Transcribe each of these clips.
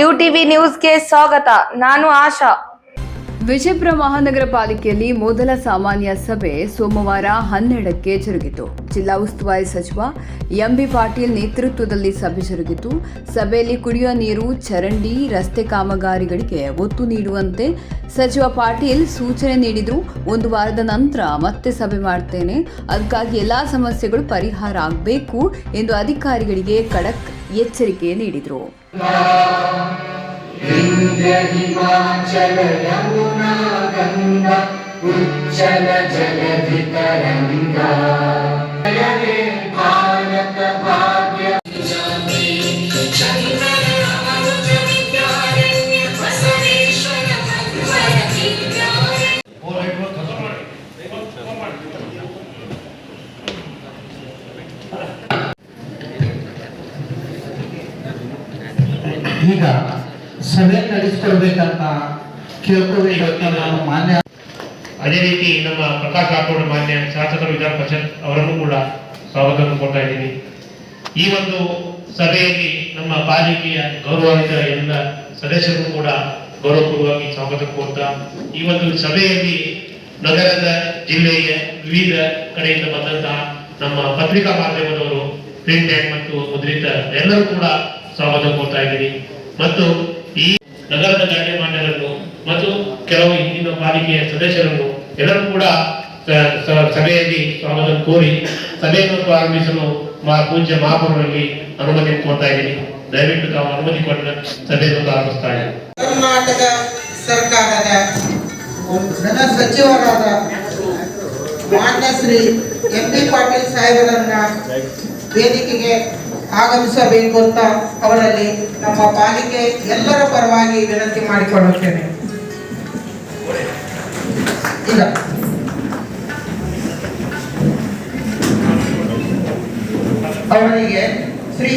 UTV ನ್ಯೂಸ್ಗೆ ಸ್ವಾಗತ. ನಾನು ಆಶಾ. ವಿಜಯಪುರ ಮಹಾನಗರ ಪಾಲಿಕೆಯಲ್ಲಿ ಮೊದಲ ಸಾಮಾನ್ಯ ಸಭೆ ಸೋಮವಾರ 12ಕ್ಕೆ ಜರುಗಿತು. ಜಿಲ್ಲಾ ಉಸ್ತುವಾರಿ ಸಚಿವ ಎಂಬಿ ಪಾಟೀಲ್ ನೇತೃತ್ವದಲ್ಲಿ ಸಭೆ ಜರುಗಿತು. ಸಭೆಯಲ್ಲಿ ಕುಡಿಯುವ ನೀರು, ಚರಂಡಿ, ರಸ್ತೆ ಕಾಮಗಾರಿಗಳಿಗೆ ಒತ್ತು ನೀಡುವಂತೆ ಸಚಿವ ಪಾಟೀಲ್ ಸೂಚನೆ ನೀಡಿದರು. ಒಂದು ವಾರದ ನಂತರ ಮತ್ತೆ ಸಭೆ ಮಾಡ್ತೇನೆ, ಅದಕ್ಕಾಗಿ ಎಲ್ಲಾ ಸಮಸ್ಯೆಗಳು ಪರಿಹಾರ ಆಗಬೇಕು ಎಂದು ಅಧಿಕಾರಿಗಳಿಗೆ ಖಡಕ್ ಎಚ್ಚರಿಕೆ ನೀಡಿದರು. हिमाचल यमुना गंगा उच्चल जलधि तरंगा जय भारत भाग्य ಈಗ ಸಭೆ ನಡೆಸಿಕೊಳ್ಬೇಕಂತ ಕೇಳ್ಕೋಬೇಕಂತ ನಾನು ಮಾನ್ಯ. ಅದೇ ರೀತಿ ನಮ್ಮ ಪ್ರಕಾಶ್ ರಾಠೋಡ್ ಮಾನ್ಯ ಶಾಸಕರು ವಿಧಾನ ಪರಿಷತ್ ಅವರನ್ನು ಕೂಡ ಸ್ವಾಗತವನ್ನು ಕೊಡ್ತಾ ಇದ್ದೀನಿ. ಈ ಒಂದು ಸಭೆಯಲ್ಲಿ ನಮ್ಮ ಪಾಲಿಕೆಯ ಗೌರವಾನ್ವಿತ ಎಲ್ಲ ಸದಸ್ಯರು ಕೂಡ ಗೌರವಪೂರ್ವಕವಾಗಿ ಸ್ವಾಗತ ಕೊಡ್ತಾ, ಈ ಒಂದು ಸಭೆಯಲ್ಲಿ ನಗರದ ಜಿಲ್ಲೆಯ ವಿವಿಧ ಕಡೆಯಿಂದ ಬಂದಂತಹ ನಮ್ಮ ಪತ್ರಿಕಾ ಮಾಧ್ಯಮದವರು, ಪ್ರಿಂಟ್ ಅಂಡ್ ಮತ್ತು ಮುದ್ರಿತ ಎಲ್ಲರೂ ಕೂಡ ಸ್ವಾಗತ ಕೊಡ್ತಾ ಇದ್ದೀನಿ. ಮತ್ತು ಈ ನಗರದ ಗಣ್ಯಮಾನ್ಯರನ್ನು ಮತ್ತು ಕೆಲವು ಹಿಂದಿನ ಪಾಲಿಕೆಯ ಸದಸ್ಯರನ್ನು ಎಲ್ಲರೂ ಕೂಡ ಸಭೆಯಲ್ಲಿ ಸ್ವಾಗತ ಕೋರಿ ಸಭೆಯನ್ನು ಪ್ರಾರಂಭಿಸಲು ಪೂಜ್ಯ ಮಹಾಪೌರರಲ್ಲಿ ಅನುಮತಿ ಕೊಡ್ತಾ ಇದ್ದೀನಿ. ದಯವಿಟ್ಟು ತಾವು ಅನುಮತಿ ಕೊಟ್ಟ ಸಭೆಯನ್ನು ಪ್ರಾರಂಭಿಸ್ತಾ ಇದ್ದೀನಿ. ಕರ್ನಾಟಕ ಸರ್ಕಾರದ ಜನ ಸಚಿವರಾದ ಮಾನ್ಯ ಶ್ರೀ ಎಂಬಿ ಪಾಟೀಲ್ ಸಾಹೇಬರನ್ನ ವೇದಿಕೆಗೆ ಆಗಮಿಸಬೇಕು ಅಂತ ಅವರಲ್ಲಿ ನಮ್ಮ ಪಾಲಿಕೆ ಎಲ್ಲರ ಪರವಾಗಿ ವಿನಂತಿ ಮಾಡಿಕೊಳ್ಳುತ್ತೇನೆ. ಈಗ ಅವರಿಗೆ ಶ್ರೀ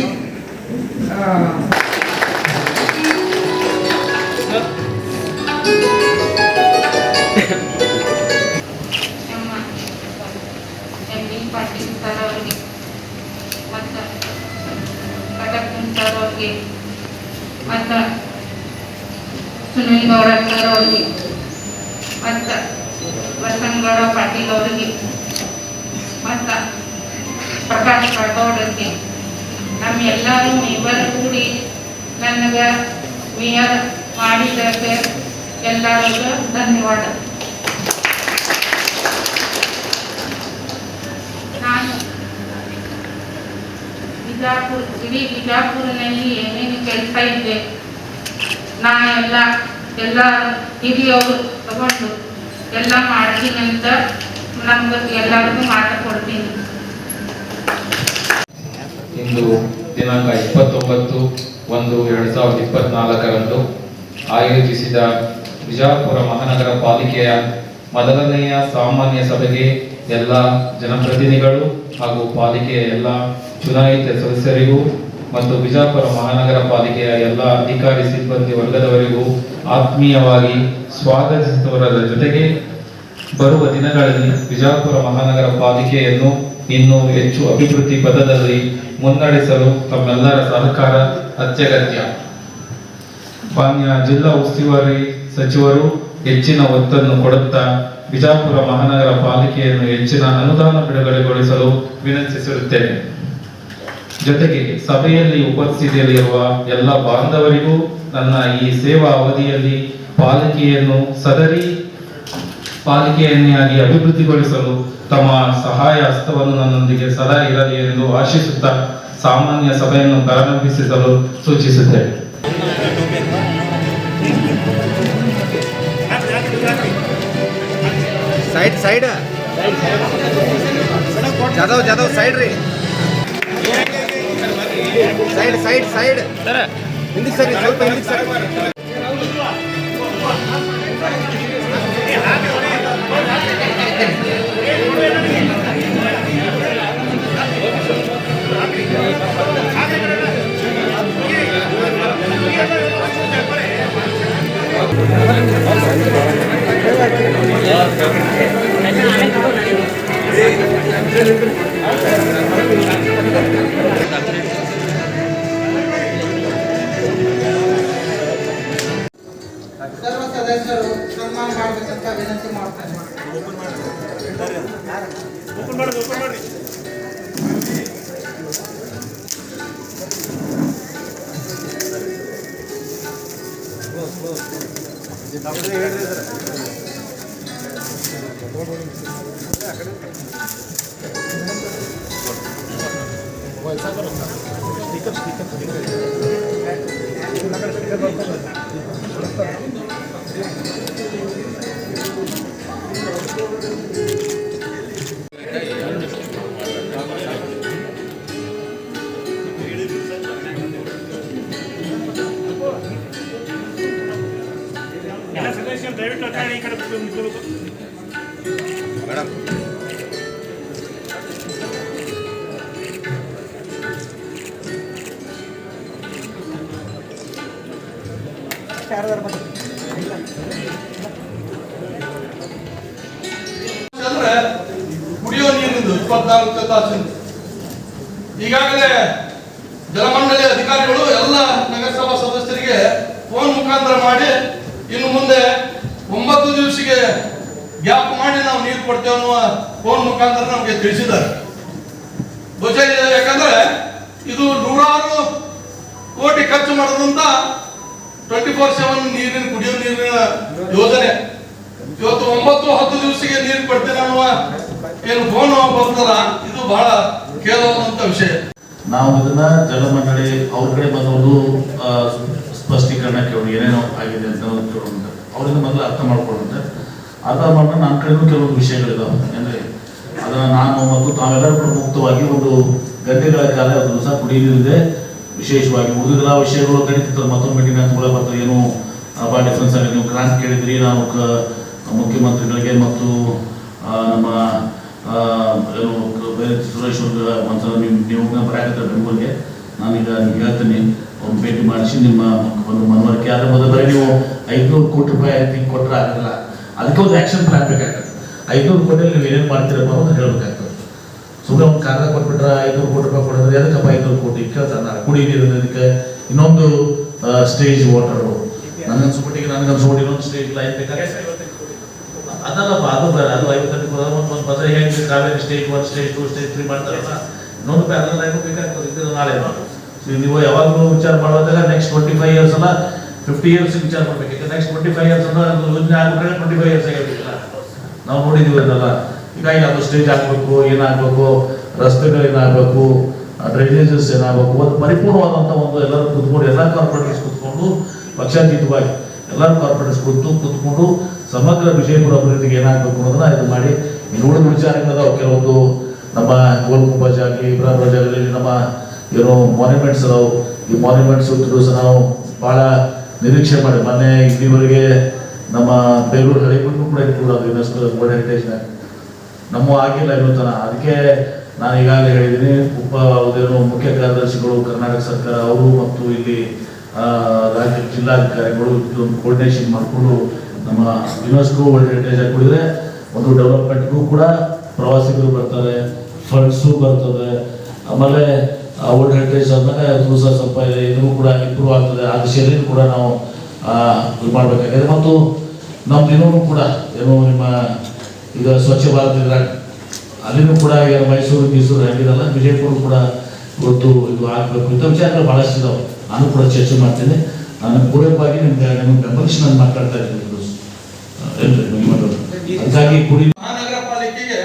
ಪಾಟೀಲ್ ಸರ್ ಅವರಿಗೆ ಮತ್ತು ಕಟಕನ್ ಸರ್ ಅವರಿಗೆ ಮತ್ತು ಸುನಿಲ್ ಗೌಡ ಸರ್ ಅವರಿಗೆ ಮತ್ತು ವಸಂತಗೌಡ ಪಾಟೀಲ್ ಅವರಿಗೆ ಮತ್ತು ಪ್ರಕಾಶ್ ರಾಠೋಡ್ ಅವರಿಗೆ ನಮ್ಮೆಲ್ಲರೂ ಇಬ್ಬರು ಕೂಡಿ ನನಗೆ ಮೇಯರ್ ಮಾಡಿದ್ದಕ್ಕೆ ಎಲ್ಲರಿಗೂ ಧನ್ಯವಾದ. ನಾನು ಇಡೀ ಬಿಜಾಪುರಿನಲ್ಲಿ ಏನೇನು ಕೆಲಸ ಇದೆ ನಾ ಎಲ್ಲ ಹಿರಿಯವರು ತಗೊಂಡು ಎಲ್ಲ ಮಾಡ್ತೀನಿ ಅಂತ ನಮ್ಗೆ ಎಲ್ಲರಿಗೂ ಮಾಡಿಕೊಡ್ತೀನಿ. ಇಂದು ದಿನಾಂಕ 29/1/2024 ಆಯೋಜಿಸಿದ ವಿಜಯಪುರ ಮಹಾನಗರ ಪಾಲಿಕೆಯ ಮೊದಲನೆಯ ಸಾಮಾನ್ಯ ಸಭೆಗೆ ಎಲ್ಲ ಜನಪ್ರತಿನಿಧಿಗಳು ಹಾಗೂ ಪಾಲಿಕೆಯ ಎಲ್ಲ ಚುನಾಯಿತ ಸದಸ್ಯರಿಗೂ ಮತ್ತು ವಿಜಯಪುರ ಮಹಾನಗರ ಪಾಲಿಕೆಯ ಎಲ್ಲ ಅಧಿಕಾರಿ ಸಿಬ್ಬಂದಿ ವರ್ಗದವರಿಗೂ ಆತ್ಮೀಯವಾಗಿ ಸ್ವಾಗತಿಸುವುದರ ಜೊತೆಗೆ ಬರುವ ದಿನಗಳಲ್ಲಿ ವಿಜಯಪುರ ಮಹಾನಗರ ಪಾಲಿಕೆಯನ್ನು ಇನ್ನೂ ಹೆಚ್ಚು ಅಭಿವೃದ್ಧಿ ಪಥದಲ್ಲಿ ಮುನ್ನಡೆಸಲು ತಮ್ಮೆಲ್ಲರ ಸಹಕಾರ ಅತ್ಯಗತ್ಯ. ಮಾನ್ಯ ಜಿಲ್ಲಾ ಉಸ್ತುವಾರಿ ಸಚಿವರು ಹೆಚ್ಚಿನ ಒತ್ತನ್ನು ಕೊಡುತ್ತಾ ವಿಜಯಪುರ ಮಹಾನಗರ ಪಾಲಿಕೆಯನ್ನು ಹೆಚ್ಚಿನ ಅನುದಾನ ಬಿಡುಗಡೆಗೊಳಿಸಲು ವಿನಂತಿಸಿರುತ್ತೇನೆ. ಜೊತೆಗೆ ಸಭೆಯಲ್ಲಿ ಉಪಸ್ಥಿತಿಯಲ್ಲಿರುವ ಎಲ್ಲ ಬಾಂಧವರಿಗೂ ನನ್ನ ಈ ಸೇವಾ ಅವಧಿಯಲ್ಲಿ ಪಾಲಿಕೆಯನ್ನಾಗಿ ಅಭಿವೃದ್ಧಿಗೊಳಿಸಲು ತಮ್ಮ ಸಹಾಯ ಹಸ್ತವನ್ನು ನನ್ನೊಂದಿಗೆ ಸದಾ ಇರಲಿ ಎಂದು ಆಶಿಸುತ್ತಾ ಸಾಮಾನ್ಯ ಸಭೆಯನ್ನು ಪ್ರಾರಂಭಿಸಲು ಸೂಚಿಸುತ್ತೇನೆ. ಸೈಡ್ ಜಾಧವ್ ಸೈಡ್ ರೀ, ಸೈಡ್ ಹಿಂದಿಗೆ ಸರಿ, ಸ್ವಲ್ಪ ಹಿಂದಿಗೆ ಸರಿ. ಸದಸ್ಯರು ಸನ್ಮಾನ ಮಾಡಬೇಕಂತ ವಿನಂತಿ ಮಾಡ್ತಾರೆ. ಅಂದ್ರೆ ಕುಡಿಯೋ ನೀರಿನಿಂದ 24 ತಾಸಿಂದ ಈಗಾಗಲೇ ಜಲಮಂಡಳಿ ಅಧಿಕಾರಿಗಳು ಎಲ್ಲ ನಗರಸಭಾ ಸದಸ್ಯರಿಗೆ ಫೋನ್ ಮುಖಾಂತರ ಮಾಡಿ ಇನ್ನು ಮುಂದೆ 9 ದಿವಸಿಗೆ ಗ್ಯಾಪ್ ಮಾಡಿ ನಾವು ನೀರು ಕೊಡ್ತೇವೆ ಅನ್ನುವ ಫೋನ್ ಮುಖಾಂತರ ನಮಗೆ ತಿಳಿಸಿದ್ದಾರೆ. ಧ್ವಜ ಯಾಕಂದ್ರೆ ಇದು ನೂರಾರು ಕೋಟಿ ಖರ್ಚು ಮಾಡೋದಂತ 24/7 ನೀರಿನ ಕುಡಿಯೋ ನೀರಿನ ಯೋಜನೆ. ಇವತ್ತು 9-10 ದಿವಸಿಗೆ ನೀರು ಕೊಡ್ತೇನೆ ಅನ್ನುವ ಏನು ಫೋನ್ ಬರ್ತಲ್ಲ, ಇದು ಬಹಳ ಕೇಳುವಂತ ವಿಷಯ. ನಾವು ಇದನ್ನ ಜಲಮಂಡಳಿ ಅವ್ರ ಕಡೆ ಬಂದವರು ಸ್ಪಷ್ಟೀಕರಣ ಕೇಳೋಣ, ಏನೇನೋ ಆಗಿದೆ ಅಂತ ಕೇಳೋಣ, ಅವರಿಂದ ಮೊದಲು ಅರ್ಥ ಮಾಡ್ಕೊಳ್ಳುತ್ತೆ. ಅರ್ಥ ಮಾಡ್ಕೊಂಡು ನನ್ನ ಕಡೆನೂ ಕೆಲವೊಂದು ವಿಷಯಗಳಿದಾವೆ. ಅಂದರೆ ಅದನ್ನು ನಾನು ಮತ್ತು ತಾವೆಲ್ಲರೂ ಕೂಡ ಮುಕ್ತವಾಗಿ ಒಂದು ಗಂಟೆಗಳ ಕಾಲ ಒಂದು ದಿವಸ ಕುಡಿಯಲಿದೆ. ವಿಶೇಷವಾಗಿ ಉಳಿದೆಲ್ಲ ವಿಷಯಗಳು ನಡೀತಿರ್ತಾರೆ, ಮತ್ತೊಂದು ಮೀಟಿಂಗ್ ಅಂತ ಕೂಡ ಬರ್ತಾರೆ. ಏನು ಭಾಳ ಡಿಫ್ರೆನ್ಸ್ ಆಗಿ ನೀವು ಗ್ರಾಂಟ್ ಕೇಳಿದ್ರಿ, ನಾವು ಮುಖ್ಯಮಂತ್ರಿಗಳಿಗೆ ಮತ್ತು ನಮ್ಮ ಏನು ಬೇರೆ ಸುರೇಶ್ ಒಂದ್ಸಲ ನೀವು ಬರಾಕತ್ತಾರೆ ಬೆಂಗಳೂರಿಗೆ, ನಾನೀಗ ನಿಮ್ಗೆ ಹೇಳ್ತೀನಿ, ಒಂದು ಭೇಟಿ ಮಾಡಿಸಿ ನಿಮ್ಮ ಒಂದು ಮನವರಿಕೆ ಆದರೆ ಮೊದಲು ನೀವು 500 ಕೋಟಿ ರೂಪಾಯಿ ತಿಂಗ್ ಕೊಟ್ಟರೆ ಆಗಲ್ಲ. ಅದಕ್ಕೆ ಒಂದು ಆ್ಯಕ್ಷನ್ ಪ್ಲಾನ್ ಬೇಕಾಗ್ತದೆ. 500 ಕೋಟಿಯಲ್ಲಿ ನೀವು ಏನೇನು ಮಾಡ್ತೀರಪ್ಪ ಅಂತ ಹೇಳಬೇಕಾಗ್ತದೆ. ಸುಮ್ಮನೆ ಒಂದು ಕಾಗದ ಕೊಟ್ಬಿಟ್ರೆ 500 ಕೋಟಿ ರೂಪಾಯಿ ಕೊಡಿದ್ರೆ ಅದಕ್ಕಪ್ಪ 500 ಕೋಟಿ ಕೇಳ್ತಾರೆ. ಕುಡಿ ನೀರು ಇದಕ್ಕೆ ಇನ್ನೊಂದು ಸ್ಟೇಜ್ ವಾಟರು ನನಗನ್ಸ್ಬಿಟ್ಟಿಗೆ ಇನ್ನೊಂದು ಸ್ಟೇಜ್ ಲೈನ್ ಬೇಕಾದ್ರೆ ಅದಲ್ಲಪ್ಪ, ಅದು ಬೇರೆ. ಅದು 50 ಒಂದು ಪದ ಹೇಗೆ ಕಾವೇರಿ ಸ್ಟೇಜ್ 1 ಸ್ಟೇಜ್ 2 ಸ್ಟೇಜ್ 3 ಮಾಡ್ತಾರಲ್ಲ, ಇನ್ನೊಂದು ಪ್ಯಾರಲ್ ಲೈನ್ ಬೇಕಾಗ್ತದೆ. ಇದು ನಾಳೆ ನೀವು ಯಾವಾಗಲೂ ವಿಚಾರ ಮಾಡುವಾಗ ನೆಕ್ಸ್ಟ್ 25 ಇಯರ್ಸ್ ಅಲ್ಲ 50 ಇಯರ್ಸ್ ವಿಚಾರ ಮಾಡ್ಬೇಕು. ನೆಕ್ಸ್ಟ್ 25 ಇಯರ್ಸ್ ಅಂದ್ರೆ ಯೋಜನೆ ಆಗ್ಬಿಟ್ರೆ 25 ಇಯರ್ಸ್ ಆಗಿರ್ಬೇಕಲ್ಲ, ನಾವು ನೋಡಿದೀವಿ ಅದನ್ನೆಲ್ಲ. ಹೀಗಾಗಿ ಅದು ಸ್ಟೇಜ್ ಹಾಕ್ಬೇಕು, ಏನಾಗಬೇಕು, ರಸ್ತೆಗಳು ಏನಾಗಬೇಕು, ಡ್ರೈನೇಜಸ್ ಏನಾಗಬೇಕು, ಒಂದು ಪರಿಪೂರ್ಣವಾದಂಥ ಒಂದು ಎಲ್ಲರೂ ಕೂತ್ಕೊಂಡು ಎಲ್ಲ ಕಾರ್ಪೊರೇಟರ್ಸ್ ಕೂತ್ಕೊಂಡು ಪಕ್ಷಾತೀತವಾಗಿ ಎಲ್ಲರೂ ಕಾರ್ಪೊರೇಟರ್ಸ್ ಕೂತ್ಕೊಂಡು ಸಮಗ್ರ ವಿಜಯಪುರ ಅಭಿವೃದ್ಧಿಗೆ ಏನಾಗಬೇಕು ಅನ್ನೋದನ್ನ ಇದು ಮಾಡಿ ಇನ್ನು ಉಳಿದ ವಿಚಾರಗಳದಾವ. ಕೆಲವೊಂದು ನಮ್ಮ ಗೋಲ್ ಗುಂಬಜ್ ಆಗಲಿ, ಇಬ್ರಾಹಿಂ ಆಗಲಿ, ನಮ್ಮ ಏನೋ ಮಾನ್ಯುಮೆಂಟ್ಸ್ ಅದಾವು. ಈ ಮಾನ್ಯುಮೆಂಟ್ಸ್ ದಿವಸ ನಾವು ಭಾಳ ನಿರೀಕ್ಷೆ ಮಾಡಿ ಮೊನ್ನೆ ಇಲ್ಲಿವರೆಗೆ ನಮ್ಮ ಬೇಲೂರು ಹಳೆಗುಂಡು ಕೂಡ ಇಟ್ಕೊಡೋದು ಯುನೆಸ್ಕೋ ವರ್ಲ್ಡ್ ಹೆರಿಟೇಜ್ನ ನಮ್ಮ ಆಗಿಲ್ಲ ಇವತ್ತನ. ಅದಕ್ಕೆ ನಾನು ಈಗಾಗಲೇ ಹೇಳಿದ್ದೀನಿ, ಅದೇನು ಮುಖ್ಯ ಕಾರ್ಯದರ್ಶಿಗಳು ಕರ್ನಾಟಕ ಸರ್ಕಾರ ಅವರು ಮತ್ತು ಇಲ್ಲಿ ರಾಜ್ಯ ಜಿಲ್ಲಾಧಿಕಾರಿಗಳು ಇದೊಂದು ಕೋರ್ಡಿನೇಷನ್ ಮಾಡಿಕೊಂಡು ನಮ್ಮ ಯುನೆಸ್ಕೋ ವರ್ಲ್ಡ್ ಹೆರಿಟೇಜ್ ಹಾಕಿದ್ರೆ ಒಂದು ಡೆವಲಪ್ಮೆಂಟ್ಗೂ ಕೂಡ ಪ್ರವಾಸಿಗರು ಬರ್ತಾರೆ, ಫಂಡ್ಸು ಬರ್ತದೆ. ಆಮೇಲೆ ವರ್ಲ್ಡ್ ಹೆರಿಟೇಜ್ ಆದ್ಮೇಲೆ ಟೂರಿಸಂ ಸ್ವಲ್ಪ ಇದೂ ಕೂಡ ಇಂಪ್ರೂವ್ ಆಗ್ತದೆ. ಆ ದಿಶೆಯಲ್ಲಿ ಕೂಡ ನಾವು ಇದು ಮಾಡಬೇಕಾಗಿದೆ. ಮತ್ತು ನಮ್ದು ಇನ್ನೂ ಕೂಡ ಏನು ನಿಮ್ಮ ಈಗ ಸ್ವಚ್ಛ ಭಾರತ ಇದ್ರಾಗ ಅಲ್ಲಿನೂ ಕೂಡ ಈಗ ಮೈಸೂರು ಗೀಸೂರು ಹೆಂಗಿದಲ್ಲ, ವಿಜಯಪುರ ಕೂಡ ಇವತ್ತು ಇದು ಆಗಬೇಕು. ಇಂಥ ವಿಚಾರಗಳು ಭಾಳಷ್ಟು ಇದಾವೆ. ನಾನು ಕೂಡ ಚರ್ಚೆ ಮಾಡ್ತೇನೆ. ನಾನು ಪೂರಕವಾಗಿ ನಿಮ್ಗೆ ಬೆಂಬಲಿಸಿ ನಾನು ಮಾತಾಡ್ತಾ ಇದ್ದೀನಿ. ಹಾಗಾಗಿ ಕುಡಿ ಮಹಾನಗರ ಪಾಲಿಕೆಗೆ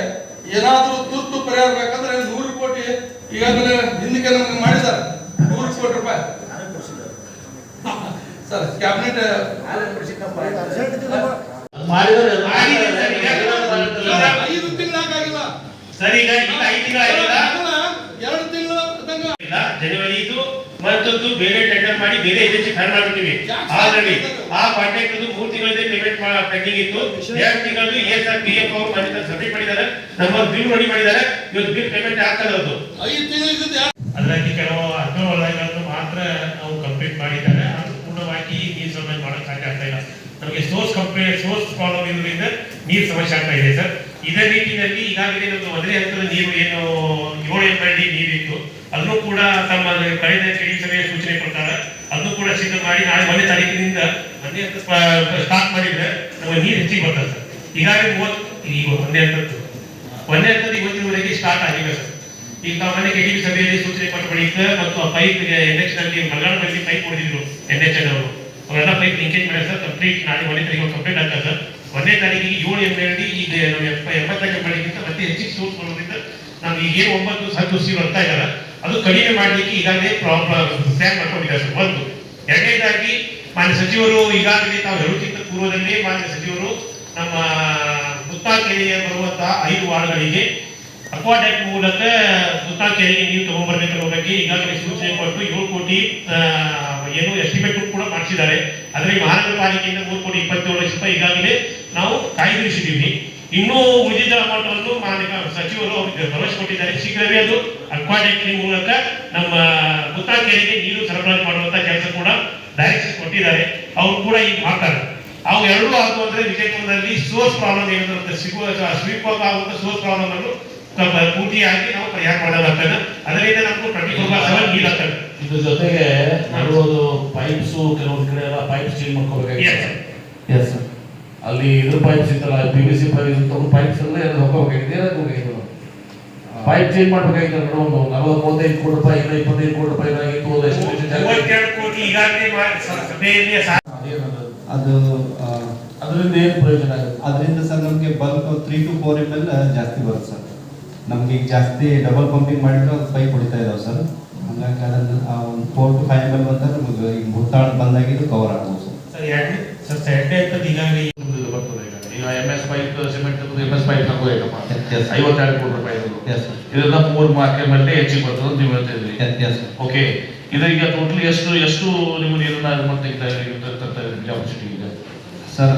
ಏನಾದರೂ ತುರ್ತು ಪರಿಹಾರ ಬೇಕಂದ್ರೆ 100 ಕೋಟಿ ಈಗಾಗಲೇ ಹಿಂದಕ್ಕೆ ನಮಗೆ ಮಾಡಿದ್ದಾರೆ. 100 ಕೋಟಿ ರೂಪಾಯಿ ಸರ್ ಕ್ಯಾಬಿನೆಟ್ ಮಾಡಿದರೆ 5 ತಿಂಗಳಾಗಿಲ್ಲ ಸರ್. ಈಗ 5 ತಿಂಗಳಾಗಿಲ್ಲ, 2 ತಿಂಗಳು ಜನವರಿ ಇದು ಮತ್ತೊಂದು ಬೇರೆ ಟೆಂಡರ್ ಮಾಡಿ ಬೇರೆ ಏಜೆನ್ಸಿ ಫೈಲ್ ಮಾಡ್ಬಿಟ್ಟಿವಿ. ಆಲ್ರೆಡಿ ಆ ಕಾಂಟ್ರಾಕ್ಟ್ 3 ತಿಂಗಳಿಂದ ಪೇಮೆಂಟ್ ಪೆಂಡಿಂಗ್ ಇತ್ತು. 2 ತಿಂಗಳು PF ಅವರು ಬಂದಿದ್ದಾರೆ, ಸಬ್ಮಿಟ್ ಮಾಡಿದ್ದಾರೆ, ನಮ್ಮ ಬಿಲ್ ರೆಡಿ ಮಾಡಿದ್ದಾರೆ. ಇವತ್ತು ಬಿಲ್ ಪೇಮೆಂಟ್ ಆಗ್ತದೆ. ಅದು 5 ತಿಂಗಳು ಅದರಲ್ಲಿ ಕೆಲವು ಅರ್ಥವಲಯಗಳನ್ನು ಮಾತ್ರ ನಾವು ಕಂಪ್ಲೀಟ್ ಮಾಡಿದ್ದಾರೆ. ಅದು ಪೂರ್ಣವಾಗಿ ನೀರು ಸಮಸ್ಯೆ ಮಾಡೋಕೆ ಸಾಧ್ಯ ಆಗ್ತಾ ಇಲ್ಲ. ನಮಗೆ ಸೋರ್ಸ್ ಪ್ರಾಬ್ಲಮ್ ಇರೋದ್ರಿಂದ ನೀರು ಸಮಸ್ಯೆ ಆಗ್ತಾ ಇದೆ ಸರ್. ಇದೇ ನಿಟ್ಟಿನಲ್ಲಿ ಈಗಾಗಲೇ ನಮ್ದು ಮೊದಲೇ ಹಂತದ ನೀರು ಏನು 7 MLD ನೀರಿತ್ತು, ಅದನ್ನು ಕೂಡ ತಮ್ಮ ಕಳೆದ ಸಭೆಯ ಸೂಚನೆ ಪ್ರಕಾರ ಅದನ್ನು ಕೂಡ ಶೀಘ್ರ ಮಾಡಿ ನಾಳೆ 1ನೇ ತಾರೀಕಿನಿಂದ ಮೊನ್ನೆ ಅಂತ ಸ್ಟಾರ್ಟ್ ಮಾಡಿದ್ರೆ ನಮಗೆ ನೀರು ಹೆಚ್ಚಿಗೆ ಬರ್ತದೆ ಸರ್. ಈಗಾಗಲೇ 30 ಈಗ 1ನೇ ಹಂತದ್ದು ಇವತ್ತಿನವರೆಗೆ ಸ್ಟಾರ್ಟ್ ಆಗಿದೆ ಸರ್. ಈಗ ನಾವು ಮನೆ ಕೆಡಿಪಿ ಸಭೆಯಲ್ಲಿ ಸೂಚನೆ ಕೊಟ್ಟ ಬಳಿಕ ಮತ್ತು ಆ ಪೈಪ್ಗೆ NH ನಲ್ಲಿ ಮಲ್ನಾಡಿನಲ್ಲಿ ಪೈಪ್ ಹೊಡೆದಿದ್ರು NH ಅವರು ಅವರೆಲ್ಲ ಪೈಪ್ ಲಿಂಕೇಜ್ ಮಾಡಿ ಸರ್. ಕಂಪ್ಲೀಟ್ ನಾಳೆ 1ನೇ ತಾರೀಕು ಕಂಪ್ಲೀಟ್ ಆಗ್ತದೆ ಸರ್. 1ನೇ ತಾರೀಕಿಗೆ 7 MLD ಈಗ ನಾವು 80 MLDಗಿಂತ ಮತ್ತೆ ಹೆಚ್ಚಿಗೆ ಸೋರ್ಸ್ ಬರೋದ್ರಿಂದ ನಮ್ಗೆ ಈಗ 9 10 ಬರ್ತಾ ಇದ್ದಾರೆ ಅದು ಕಡಿಮೆ ಮಾಡಲಿಕ್ಕೆ ಈಗಾಗಲೇ ಪ್ಲಾನ್ ಮಾಡ್ಕೊಂಡಿದ್ದಾರೆ ಸರ್. ಒಂದು ಎರಡನೇದಾಗಿ ಮಾನ್ಯ ಸಚಿವರು ಈಗಾಗಲೇ ತಾವು ಹೇಳುತ್ತಿದ್ದ ಪೂರ್ವದಲ್ಲಿ ಮಾನ್ಯ ಸಚಿವರು ನಮ್ಮ ಮುತ್ತಾಕೆರೆಗೆ ಬರುವಂತಹ 5 ವಾರ್ಡ್ಗಳಿಗೆ ಅಕ್ವಾಡೆಕ್ ಮೂಲಕ ಮುತ್ತಾಕೆರೆಗೆ ನೀರು ತಗೊಂಡ್ಬರ್ಬೇಕನ್ನೋ ಬಗ್ಗೆ ಈಗಾಗಲೇ ಸೂಚನೆ ಕೊಟ್ಟು 7 ಕೋಟಿ ಏನು ಎಸ್ಟಿಮೇಟ್ ಕೂಡ ಮಾಡಿಸಿದ್ದಾರೆ. ಅದರಲ್ಲಿ ಮಹಾನಗರ ಪಾಲಿಕೆಯಿಂದ 3,27,00,000 ಈಗಾಗಲೇ ನಾವು ಕಾಯ್ದಿರಿಸಿದ್ದೀವಿ. ಇನ್ನೂ ಉಳಿದ ಅಮೌಂಟ್ ಅನ್ನು ಮಾನ್ಯ ಸಚಿವರು ಅವರಿಗೆ ಭರವಸೆ ಕೊಟ್ಟಿದ್ದಾರೆ. ಶೀಘ್ರವೇ ಅದು ಅಕ್ವಾಡೆಕ್ ಮೂಲಕ ನಮ್ಮ ಮುತ್ತಾಕೆರೆಗೆ ನೀರು ಸರಬರಾಜು ಮಾಡುವಂತ ಕೆಲಸ ಕೂಡ ಡೈರೆಕ್ಷನ್ ಕೊಟ್ಟಿದ್ದಾರೆ. ಅವರು ಕೂಡ ಈಗ ಮಾಡ್ತಾರೆ. ಅವು ಎರಡೂ ಆಗುವ ಅಂದ್ರೆ ವಿಜಯಪುರದಲ್ಲಿ ಸೋರ್ಸ್ ಪ್ರಾಬ್ಲಮ್ ಏನಾಗುತ್ತೆ ಸ್ವೀಪ್ ಆಗುವಂತ ಸೋರ್ಸ್ ಪ್ರಾಬ್ಲಮ್ ಅನ್ನು ಪೂರ್ತಿಯಾಗಿ ನಾವು ಪರಿಹಾರ ಮಾಡಲಾಗ್ತದೆ. ಅದರಿಂದ ನಮ್ಗೆ 24/7 ನೀರು ಆಗ್ತದೆ. ಇದ್ರ ಜೊತೆಗೆ ಮಾಡುವುದು ಪೈಪ್ಸ್ ಕೆಲವೊಂದು ಕಡೆ ಎಲ್ಲ ಪೈಪ್ ಚೇಂಜ್ ಮಾಡ್ಕೋಬೇಕಾಗಿದೆ. Yes sir. ಅಲ್ಲಿ ಇದ್ರ ಪೈಪ್ಸ್ ಇತ್ತಲ್ಲ PVC ಪೈಪ್ಸ್ ಎಲ್ಲ ಹೋಗಬೇಕಾಗಿದೆ. ಪೈಪ್ ಚೇಂಜ್ ಮಾಡ್ಬೇಕಾಗಿತ್ತು ಮೇಡಮ್. ಒಂದು 40-35 ಕೋಟಿ ರೂಪಾಯಿ ಇಲ್ಲ 25 ಕೋಟಿ ರೂಪಾಯಿ ಆಗಿತ್ತು. 32 ಕೋಟಿ ಈಗಾಗಲೇ ಸಭೆಯಲ್ಲಿ ಅದು ಅದರಿಂದ ಏನು ಪ್ರಯೋಜನ ಆಗುತ್ತೆ? ಅದರಿಂದ ಸರ್ ನಮಗೆ ಬಲ್ಕ್ 3 to 4 ml ಜಾಸ್ತಿ ಬರುತ್ತೆ ಸರ್. ನಮ್ಗೆ ಈಗ ಜಾಸ್ತಿ ಡಬಲ್ ಪಂಪಿಂಗ್ ಮಾಡಿದ್ರೆ ಅದು ಪೈಪ್ ಹೊಡಿತಾ ಇದಾವೆ ಸರ್. ಹಂಗಾಗಿ ಅದನ್ನು ಒಂದು 4 to 5 ml ಬಂದರೆ ನಮಗೆ ಈಗ ಮುತ್ತಾಳ ಬಂದಾಗಿದ್ದು ಕವರ್ ಆಗ್ಬೋದು ಸರ್. ಎರಡನೇ ಹಂತದ್ದು ಈಗಾಗಲೇ ಬರ್ತದೆ. ಈಗ MS pipe cement MS pipe ಹಾಕೋಬೇಕಪ್ಪ 52 ಕೋಟಿ ರೂಪಾಯಿ ಇದೆಲ್ಲ 3 ML ಹೆಚ್ಚಿಗೆ ಬರ್ತದೆ ಅಂತ ನೀವು ಹೇಳ್ತಾ ಇದ್ರಿ. ಓಕೆ, ಇದೀಗ ಟೋಟಲಿ ಎಷ್ಟು ನಿಮ್ಮ ನೀರನ್ನ ಇದು ಮಾಡ್ತಾ ಇದೆ ಸರ್?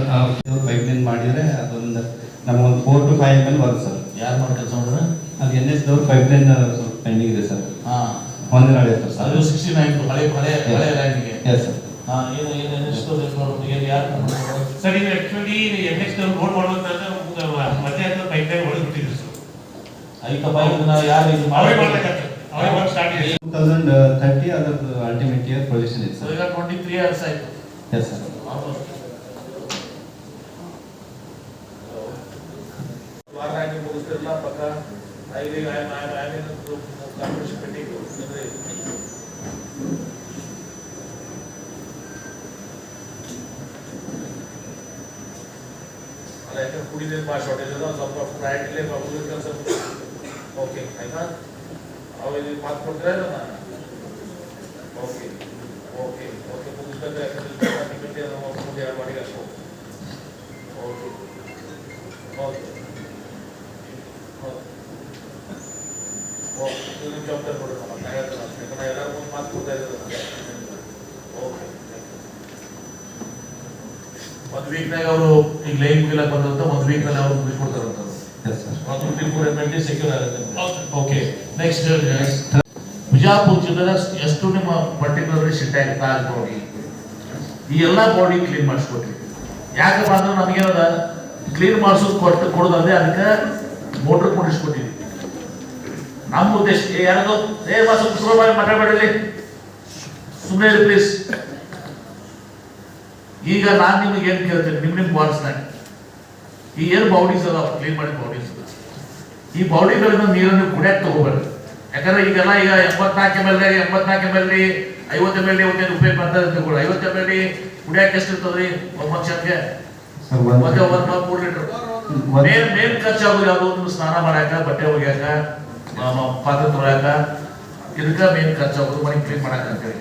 ಪೈಪ್ ಲೈನ್ ಮಾಡಿದರೆ ಅದೊಂದು ನಮಗೊಂದು 4 to 5 ml ಬರುತ್ತೆ ಸರ್. ಯಾರು ಮಾಡಿ ಕೆಲಸ ಮಾಡಿದ್ರೆ ಅದು NS ದವ್ರು ಪೈಪ್ ಲೈನ್ ಸ್ವಲ್ಪ ಪೆಂಡಿಂಗ್ ಇದೆ ಸರ್. ಒಂದೇ ನಾಳೆ ಇರ್ತದೆ ಸರ್. ಅದು 69 ಹಳೆ ಲೈನ್ಗೆ. Yes sir. ಏನು ಯಾರು ಸರ್ ಇದು ಆಕ್ಚುಲಿ NH ರೋಡ್ ಮಾಡುವಂತಾಗ ಮಧ್ಯಾಹ್ನ ಪೈಪ್ ಲೈನ್ ಹೊಡೆದು ಬಿಟ್ಟಿದ್ರು ಸರ್. ಐಕ ಪೈಪ್ ಯಾರು ಇದು ಅವರೇ ಮಾಡ್ತಕ್ಕಂಥ ಅವರೇ ವರ್ಕ್ ಸ್ಟಾರ್ಟ್ ಇದೆ. 2030 ಅದರ ಅಲ್ಟಿಮೇಟ್ ಇಯರ್ ಪ್ರೊಜೆಕ್ಷನ್ ಇದೆ ಸರ್. ಈಗ 23 years ಆಯ್ತು. Yes sir. ವಾರಾಗಿ ಮುಗಿಸ್ತಿರಲ್ಲ ಪಕ್ಕ ಐದು ಕಾಂಪಿಟೇಷನ್ ಪೆಂಡಿಂಗ್ ಅಂದ್ರೆ ಅಲ್ಲ ಯಾಕಂದ್ರೆ ಕುಡಿದ ಭಾಳ ಶಾರ್ಟೇಜ್ ಅದ ಸ್ವಲ್ಪ ಪ್ರಯಾರಿಟಿಲೇ ಉಳಿದ ಕೆಲಸ. ಓಕೆ ಆಯ್ತಾ? ಅವು ಇದು ಮಾತು ಕೊಡ್ತೀರಾ ಇಲ್ಲ? ಓಕೆ ಓಕೆ ಓಕೆ ಮುಗಿಸ್ಬೇಕು. ಯಾಕಂದ್ರೆ ಮುಂದೆ 2 ಮಾಡಿಗೆ ಅಷ್ಟು. ಓಕೆ ಓಕೆ ಓಕೆ ಜವಾಬ್ದಾರಿ ಕೊಡೋಣ. ನಾನು ಹೇಳ್ತೇನೆ ಯಾಕಂದ್ರೆ ಎಲ್ಲರೂ ಒಂದು ಮಾತು ಕೊಡ್ತಾ ಇದ್ದಾರೆ. ಓಕೆ, ಒಂದು ವೀಕ್ನಾಗ ಅವರು ಈಗ ಲೈನ್ ಮುಗಿಲಕ್ಕೆ ಬಂದಂತ 1 ವೀಕ್ನಲ್ಲಿ ಅವರು ಮುಗಿಸ್ಕೊಡ್ತಾರಂತ. ಸೆಕ್ಯೂರ್ ಆಗುತ್ತೆ. ಓಕೆ, ನೆಕ್ಸ್ಟ್ ಬಿಜಾಪುರ ಜಿಲ್ಲೆದ ಎಷ್ಟು ನಿಮ್ಮ ಪರ್ಟಿಕ್ಯುಲರ್ಲಿ ಸಿಟ್ಟಾಗಿ ತಾಜ್ ಬಾಡಿ ಈ ಎಲ್ಲ ಬಾಡಿ ಕ್ಲೀನ್ ಮಾಡಿಸ್ಕೊಟ್ರಿ. ಯಾಕಪ್ಪ ಅಂದ್ರೆ ನಮಗೇನದ ಕ್ಲೀನ್ ಮಾಡಿಸೋದು ಕೊಡೋದಂದ್ರೆ ಅದಕ್ಕೆ ಮೋಟ್ರ್ ಕೊಡಿಸ್ಕೊಟ್ಟಿದ್ವಿ. ನಮ್ಮ ಉದ್ದೇಶ ಯಾರದು ಮಾತಾಡಬೇಡಲಿ, ಸುಮ್ಮನೆ ಪ್ಲೀಸ್. ಈಗ ನಾನು ನಿಮಗೆ ಏನು ಕೇಳ್ತೇನೆ, ನಿಮ್ಮ ಬಾಡ್ಸ್ನಾಗ ಈ ಏನು ಬೌಡೀಸ್ ಅದ ಕ್ಲೀನ್ ಮಾಡಿ ಬಾಡೀಸ್ ಈ ಬಾಡಿಗಳಿಂದ ನೀರನ್ನು ಕುಡಿಯಕ್ಕೆ ತಗೋಬೇಡ್ರಿ. ಯಾಕಂದ್ರೆ ಈಗೆಲ್ಲ ಈಗ 84 ML 50 ML 50 ರೂಪಾಯಿ ಬರ್ತದೆ ಅಂತ ಕೂಡ 50 ML ಕುಡಿಯಕ್ಕೆ ಎಷ್ಟು ಇರ್ತದ್ರಿ ಒಂದು ಮನುಷ್ಯನಿಗೆ? ಮತ್ತೆ 1.3 ಲೀಟರ್. ಮೇನ್ ಖರ್ಚಾಗೋದು ಯಾವುದು? ಒಂದು ಸ್ನಾನ ಮಾಡಾಕ, ಬಟ್ಟೆ ಒಗ್ಯಾಕ, ಪಾತ್ರೆ ತೊಳ್ಯಾಕ, ಇದಕ್ಕೆ ಮೇನ್ ಖರ್ಚಾಗೋದು ಮನೆ ಕ್ಲೀನ್ ಮಾಡಾಕ ಅಂತೇಳಿ.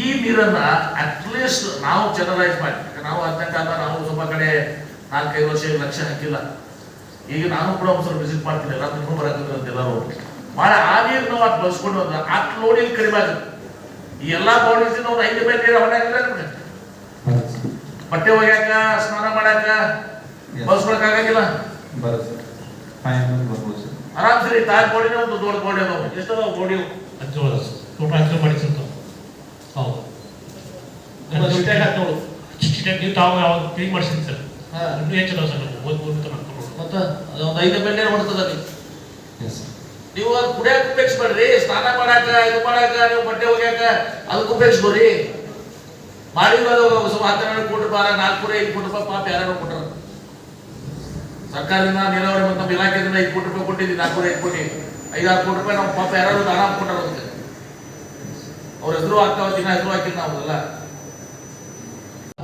ಈ ನೀರನ್ನ ಅಟ್ಲೀಸ್ಟ್ ನಾವು ಜನರಲೈಸ್ ಮಾಡಿ, ನಾವು 18 ನಾವು ಸ್ವಲ್ಪ ಕಡೆ 4-5 ವರ್ಷ ಲಕ್ಷ ಹಾಕಿಲ್ಲ. ಈಗ ನಾನು ಕೂಡ ಒಂದು ಸ್ವಲ್ಪ ವಿಸಿಟ್ ಮಾಡ್ತೀನಿ, ಎಲ್ಲ ತುಂಬ ಬರಕಂದ್ರೆ ಅಂತ ಎಲ್ಲರೂ ಭಾಳ ಆ ನೀರು ನಾವು ಅದು ಬಳಸ್ಕೊಂಡು ಹೋದ್ರೆ ಅಟ್ ಲೋಡಿಗೆ ಕಡಿಮೆ ಆಗುತ್ತೆ. ಈ ಎಲ್ಲ ಬಾಡೀಸ್ ಒಂದು 5 ML ನೀರು ಹೊಡೆಯಾಗಿಲ್ಲ ನಿಮ್ಗೆ ಬಟ್ಟೆ ಒಗ್ಯಾಕ, ಸ್ನಾನ ಮಾಡಾಕ ಬಳಸ್ಕೊಳಕ್ಕಾಗಿಲ್ಲ. ಆರಾಮ್ ಸರಿ ತಾಯಿ ಬಾಡಿನ ಒಂದು ದೊಡ್ಡ ಬಾಡಿ ಅದಾವ. ಎಷ್ಟದ ಬಾಡಿ? 10 ಮಾಡಿಸಿರ್ತಾವ. ಹೌದು, ನೀವು ತಾವು ಯಾವಾಗ ಕ್ಲೀನ್ ಮಾಡಿಸಿದ್ರಿ ಸರ್? ಇನ್ನೂ ಹೆಚ್ಚಿಲ್ಲ ಸರ್. ಮತ್ತೆ ಒಂದು 5 ML ನೀರು ಹೊಡ್ತದಲ್ಲಿ ನೀವು ಅದು ಕುಡಿಯಕ್ಕೆ ಉಪಯೋಗಿಸ್ಬೇಡ್ರಿ. ಸ್ನಾನ ಮಾಡಾಕ, ಇದು ಮಾಡಾಕ, ನೀವು ಬಟ್ಟೆ ಒಗ್ಯಾಕ ಅದಕ್ಕೆ ಉಪಯೋಗಿಸ್ಬೋರಿ. ಮಾಡಿರೋದು 12 ಕೋಟಿ ರೂಪಾಯಿ 405 ಕೋಟಿ ರೂಪಾಯಿ ಪಾಪ ಯಾರು ಕೊಟ್ಟರು ಸರ್ಕಾರದಿಂದ ನೀರಾವರಿ ಮತ್ತು ನಮ್ಮ ಇಲಾಖೆಯಿಂದ 5 ಕೋಟಿ ರೂಪಾಯಿ ಕೊಟ್ಟಿದ್ದೀವಿ 405 ಕೋಟಿ 5-6 ಕೋಟಿ ರೂಪಾಯಿ ನಾವು ಪಾಪ ಯಾರು ಆರಾಮ್ ಕೊಟ್ಟರು ಅವ್ರ ಹೆಸರು ಹಾಕ್ತಾವ ದಿನ ಹೆಸರು ಹಾಕಿಲ್ಲ ನಾವೆಲ್ಲ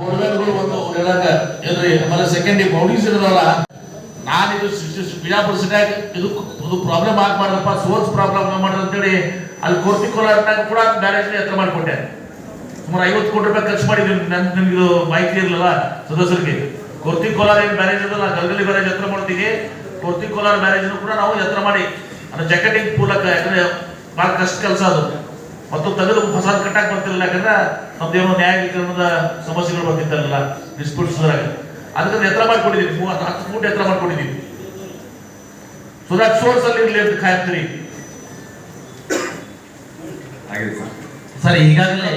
ಒಂದು ಹೇಳಕ ಏನ್ರಿ ಆಮೇಲೆ ಸೆಕೆಂಡ್ ಬೌಂಡೀಸ್ ಇರೋದಲ್ಲ ನಾನು ಇದು ಬಿಜಾಪುರ ಸಿಟಿಯಾಗ ಇದು ಪ್ರಾಬ್ಲಮ್ ಆಗ್ಬಾರ್ದಪ್ಪ ಸೋರ್ಸ್ ಪ್ರಾಬ್ಲಮ್ ಮಾಡೋದು ಅಂತೇಳಿ ಅಲ್ಲಿ ಕೋರ್ತಿ ಕೋಲಾರನಾಗ ಕೂಡ ಬ್ಯಾರೇಜ್ ಎತ್ತರ ಮಾಡಿಕೊಟ್ಟೆ ಸುಮಾರು 50 ಕೋಟಿ ರೂಪಾಯಿ ಖರ್ಚು ಮಾಡಿದ್ವಿ ನನಗೆ ಮಾಹಿತಿ ಇರಲಿಲ್ಲ ಸದಸ್ಯರಿಗೆ ಕೋರ್ತಿ ಕೋಲಾರ ಏನು ಬ್ಯಾರೇಜ್ ಅದಲ್ಲ ಗಲ್ಗಲಿ ಬ್ಯಾರೇಜ್ ಎತ್ತರ ಮಾಡ್ತೀವಿ ಕೋರ್ತಿ ಕೋಲಾರ ಬ್ಯಾರೇಜ್ ಕೂಡ ನಾವು ಎತ್ತರ ಮಾಡಿ ಅಂದ್ರೆ ಜಾಕೆಟಿಂಗ್ ಪೂಲಕ ಯಾಕಂದ್ರೆ ಭಾಳ ಕಷ್ಟ ಕೆಲಸ ಅದು ಮತ್ತು ತೆಗೆದು ಹೊಸ ಕಟ್ಟಾಕ್ ಬರ್ತಿರಲಿಲ್ಲ ಯಾಕಂದ್ರೆ ನಮ್ದೇನೋ ನ್ಯಾಯೀಕರಣದ ಸಮಸ್ಯೆಗಳು ಬರ್ತಿತ್ತಲ್ಲ ಡಿಸ್ಪ್ಯೂಟ್ಸ್ ಅದಕ್ಕೆ ಎತ್ತರ ಮಾಡ್ಕೊಂಡಿದ್ದೀವಿ 10 ಫೂಟ್ ಎತ್ತರ ಮಾಡ್ಕೊಂಡಿದ್ದೀವಿ ಸೊ ದಟ್ ಸೋರ್ಸ್ ಅಲ್ಲಿ ಇರಲಿ ಅಂತ ಕಾಯ್ತೀರಿ ಸರ್ ಈಗಾಗಲೇ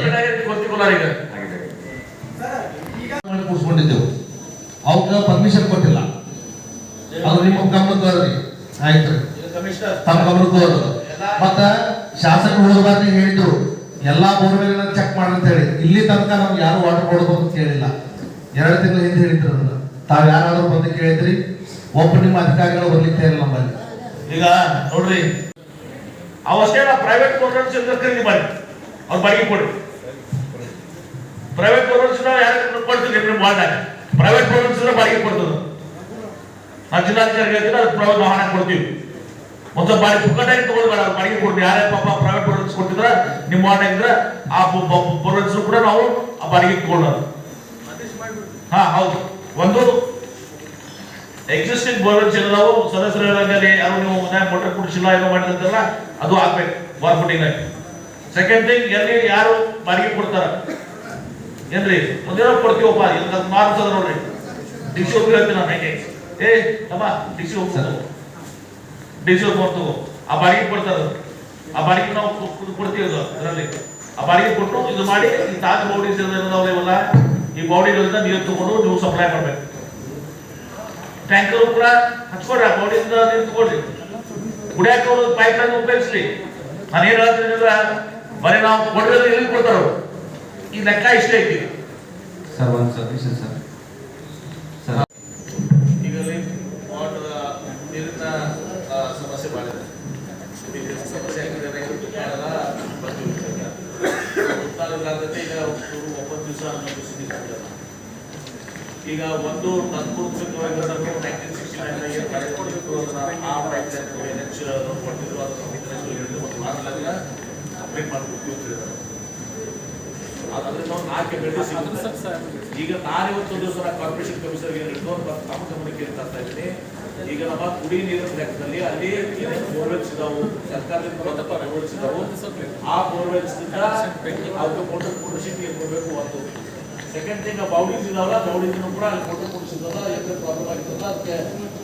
ಕೂರಿಸ್ಕೊಂಡಿದ್ದೆವು ಅವ್ಕ ಪರ್ಮಿಷನ್ ಕೊಟ್ಟಿಲ್ಲ ಅದು ನಿಮ್ಮ ಗಮನಕ್ಕೆ ಆಯ್ತು ತಮ್ಮ ಗಮನಕ್ಕೆ ಹೋದ್ರು ಮತ್ತ ಶಾಸಕರು ಹೋದಾಗ ಹೇಳಿದ್ರು ಎಲ್ಲಾ ಬೋರ್ವೆಲ್ ಚೆಕ್ ಮಾಡಂತ ಹೇಳಿ ಇಲ್ಲಿ ತನಕ ನಮ್ಗೆ ಯಾರು ವಾಟರ್ ಕೊಡೋದು ಅಂತ ಕೇಳಿಲ್ಲ 2 ತಿಂಗಳ ಹಿಂದೆ ಹೇಳಿದ್ರು ಅದನ್ನ ತಾವ್ ಯಾರಾದ್ರೂ ಬಂದು ಕೇಳಿದ್ರಿ ಒಬ್ಬ ನಿಮ್ಮ ಅಧಿಕಾರಿಗಳು ಬರ್ಲಿಕ್ಕೆ ಇಲ್ಲ ನಮ್ಮಲ್ಲಿ ಈಗ ನೋಡ್ರಿ ಅವಷ್ಟೇ ನಾವು ಪ್ರೈವೇಟ್ ಬೋರ್ವೆಲ್ಸ್ ಖರೀದಿ ಮಾಡಿ ಅವ್ರು ಬಾಡಿಗೆ ಕೊಡಿ ಪ್ರೈವೇಟ್ ಬೋರ್ವೆಲ್ಸ್ ಯಾರು ಕೊಡ್ತೀವಿ ನಿಮ್ಮ ವಾರ್ಡ್ನಾಗ ಪ್ರೈವೇಟ್ ಬೋರ್ವೆಲ್ಸ್ ಬಾಡಿಗೆ ಕೊಡ್ತದೆ ನಾವು ಜಿಲ್ಲಾಧಿಕಾರಿ ಹೇಳ್ತೀವಿ ಅದಕ್ಕೆ ಪ್ರೈವೇಟ್ ವಾಹನ ಕೊಡ್ತೀವಿ ಒಂದು ಬಾಡಿಗೆ ಪುಕ್ಕಟಾಗಿ ತಗೊಳ್ಬೇಡ ಅವ್ರು ಬಾಡಿಗೆ ಕೊಡ್ತೀವಿ ಯಾರೇ ಪಾಪ ಪ್ರೈವೇಟ್ ಬೋರ್ವೆಲ್ಸ್ ಕೊಡ್ತಿದ್ರ ನಿಮ್ಮ ವಾರ್ಡ್ನಾಗ ಇದ್ರೆ ಆ ಬೋರ್ವೆಲ್ಸ್ ಕೂಡ ನಾವು ಆ ಬಾಡಿಗೆ ತಗೊಳ್ಳೋದು ಹಾ ಹೌದು ಒಂದು ಎಕ್ಸಿಸ್ಟಿಂಗ್ ಬೋರ್ವೆಲ್ಸ್ ಏನಾವು ಸದಸ್ಯರು ಹೇಳಂಗೆ ಯಾರು ನೀವು ಮೋಟರ್ ಕುಡಿಸಿಲ್ಲ ಏನೋ ಮಾಡಿದಂತೆಲ್ಲ ಅದು ಆಗ್ಬೇಕು ವಾರ್ಪುಟಿಂಗ್ ಸೆಕೆಂಡ್ ಥಿಂಗ್ ಎಲ್ಲಿ ಯಾರು ಬಾಡಿಗೆ ಕೊಡ್ತಾರ ಏನ್ರಿ ಒಂದೇನೋ ಕೊಡ್ತೀವಪ್ಪ ಇಲ್ಲಿ ಮಾರ್ಸದ ನೋಡ್ರಿ ಡಿಸಿ ಹೋಗಿ ಹೇಳ್ತೀನಿ ನಾನು ಹೇಗೆ ತಮ್ಮ ಡಿಸಿ ಹೋಗ್ತದೆ ಡಿಸಿ ಹೋಗ್ತು ಆ ಬಾಡಿಗೆ ಕೊಡ್ತಾರ ಆ ಬಾಡಿಗೆ ನಾವು ಕೊಡ್ತೀವಿ ಅದರಲ್ಲಿ ಆ ಬಾಡಿಗೆ ಕೊಟ್ಟು ಇದು ಮಾಡಿ ಈ ತಾಜ್ ಬೌಡೀಸ್ ಇವೆಲ್ಲ ಈ ಬೌಡಿಗಳಿಂದ ನೀರು ತಗೊಂಡು ನೀವು ಸಪ್ಲೈ ಮಾಡ್ಬೇಕು ಟ್ಯಾಂಕರ್ ಕೂಡ ಹಚ್ಕೊಡ್ರಿ ಆ ಬೌಡಿಯಿಂದ ನೀರು ತಗೊಳ್ರಿ ಕುಡಿಯಾಕ ಅವರು ಪೈಪ್ ಲೈನ್ ಉಪಯೋಗಿಸ್ಲಿ ನಾನು ಏನ್ ಹೇಳ್ತೀನಿ ಅಂದ್ರೆ ಬರೀ ನಾವು ಕೊಡೋದು ಎಲ್ಲಿ ಕೊಡ್ತಾರ ಈ ಲೆಕ್ಕ ಇಷ್ಟೇ ಐತಿ ಸರ್ ಒಂದು ಸಬ್ಮಿಷನ್ ಸರ್ ಈಗ ನೀರಿನ ಸಮಸ್ಯೆ ಮಾಡಿದೆ ಸಮಸ್ಯೆ ಆಗಿದೆ ಈಗ 9 ದಿವಸ ಈಗ ಒಂದು ತತ್ಪೂರ್ವಕವಾಗಿ 1969 ಆ ಪೈಪ್ ಲೈನ್ ಕೊಟ್ಟಿದ್ರು ಅದನ್ನ ಕಂಪ್ಲೀಟ್ ಮಾಡ್ಕೊಡ್ತೀವಿ ಅದ್ರಿಂದ ಒಂದು 4 ಗಂಟೆ ಸಿಗುತ್ತೆ ಈಗ ನಾನು ಇವತ್ತು ದಿವಸ ಕಾರ್ಪೊರೇಷನ್ ಕಮಿಷನರ್ಗೆ ನಮ್ಮ ಗಮನಕ್ಕೆ ತರ್ತಾ ಇದ್ದೀನಿ ಈಗ ನಮ್ಮ ಕುಡಿ ನೀರಿನ ಲೆಕ್ಕದಲ್ಲಿ ಅಲ್ಲಿ ಬೋರ್ವೆಲ್ಸ್ ಇದಾವು ಸರ್ಕಾರದಿಂದ ಬೋರ್ವೆಲ್ಸ್ ಇದಾವು ಆ ಬೋರ್ವೆಲ್ಸ್ ಅವ್ರಿಗೆ ಮೋಟರ್ ಕುಡಿಸಿಗೆ ಕೊಡಬೇಕು ಒಂದು ಸೆಕೆಂಡ್ ಥಿಂಗ್ ಬೌಡೀಸ್ ಇದಾವಲ್ಲ ಬೌಡೀಸ್ ಕೂಡ ಅಲ್ಲಿ ಮೋಟರ್ ಕುಡಿಸಿದಲ್ಲ ಎಲ್ಲಿ ಪ್ರಾಬ್ಲಮ್ ಆಗಿದ್ದಲ್ಲ ಅದಕ್ಕೆ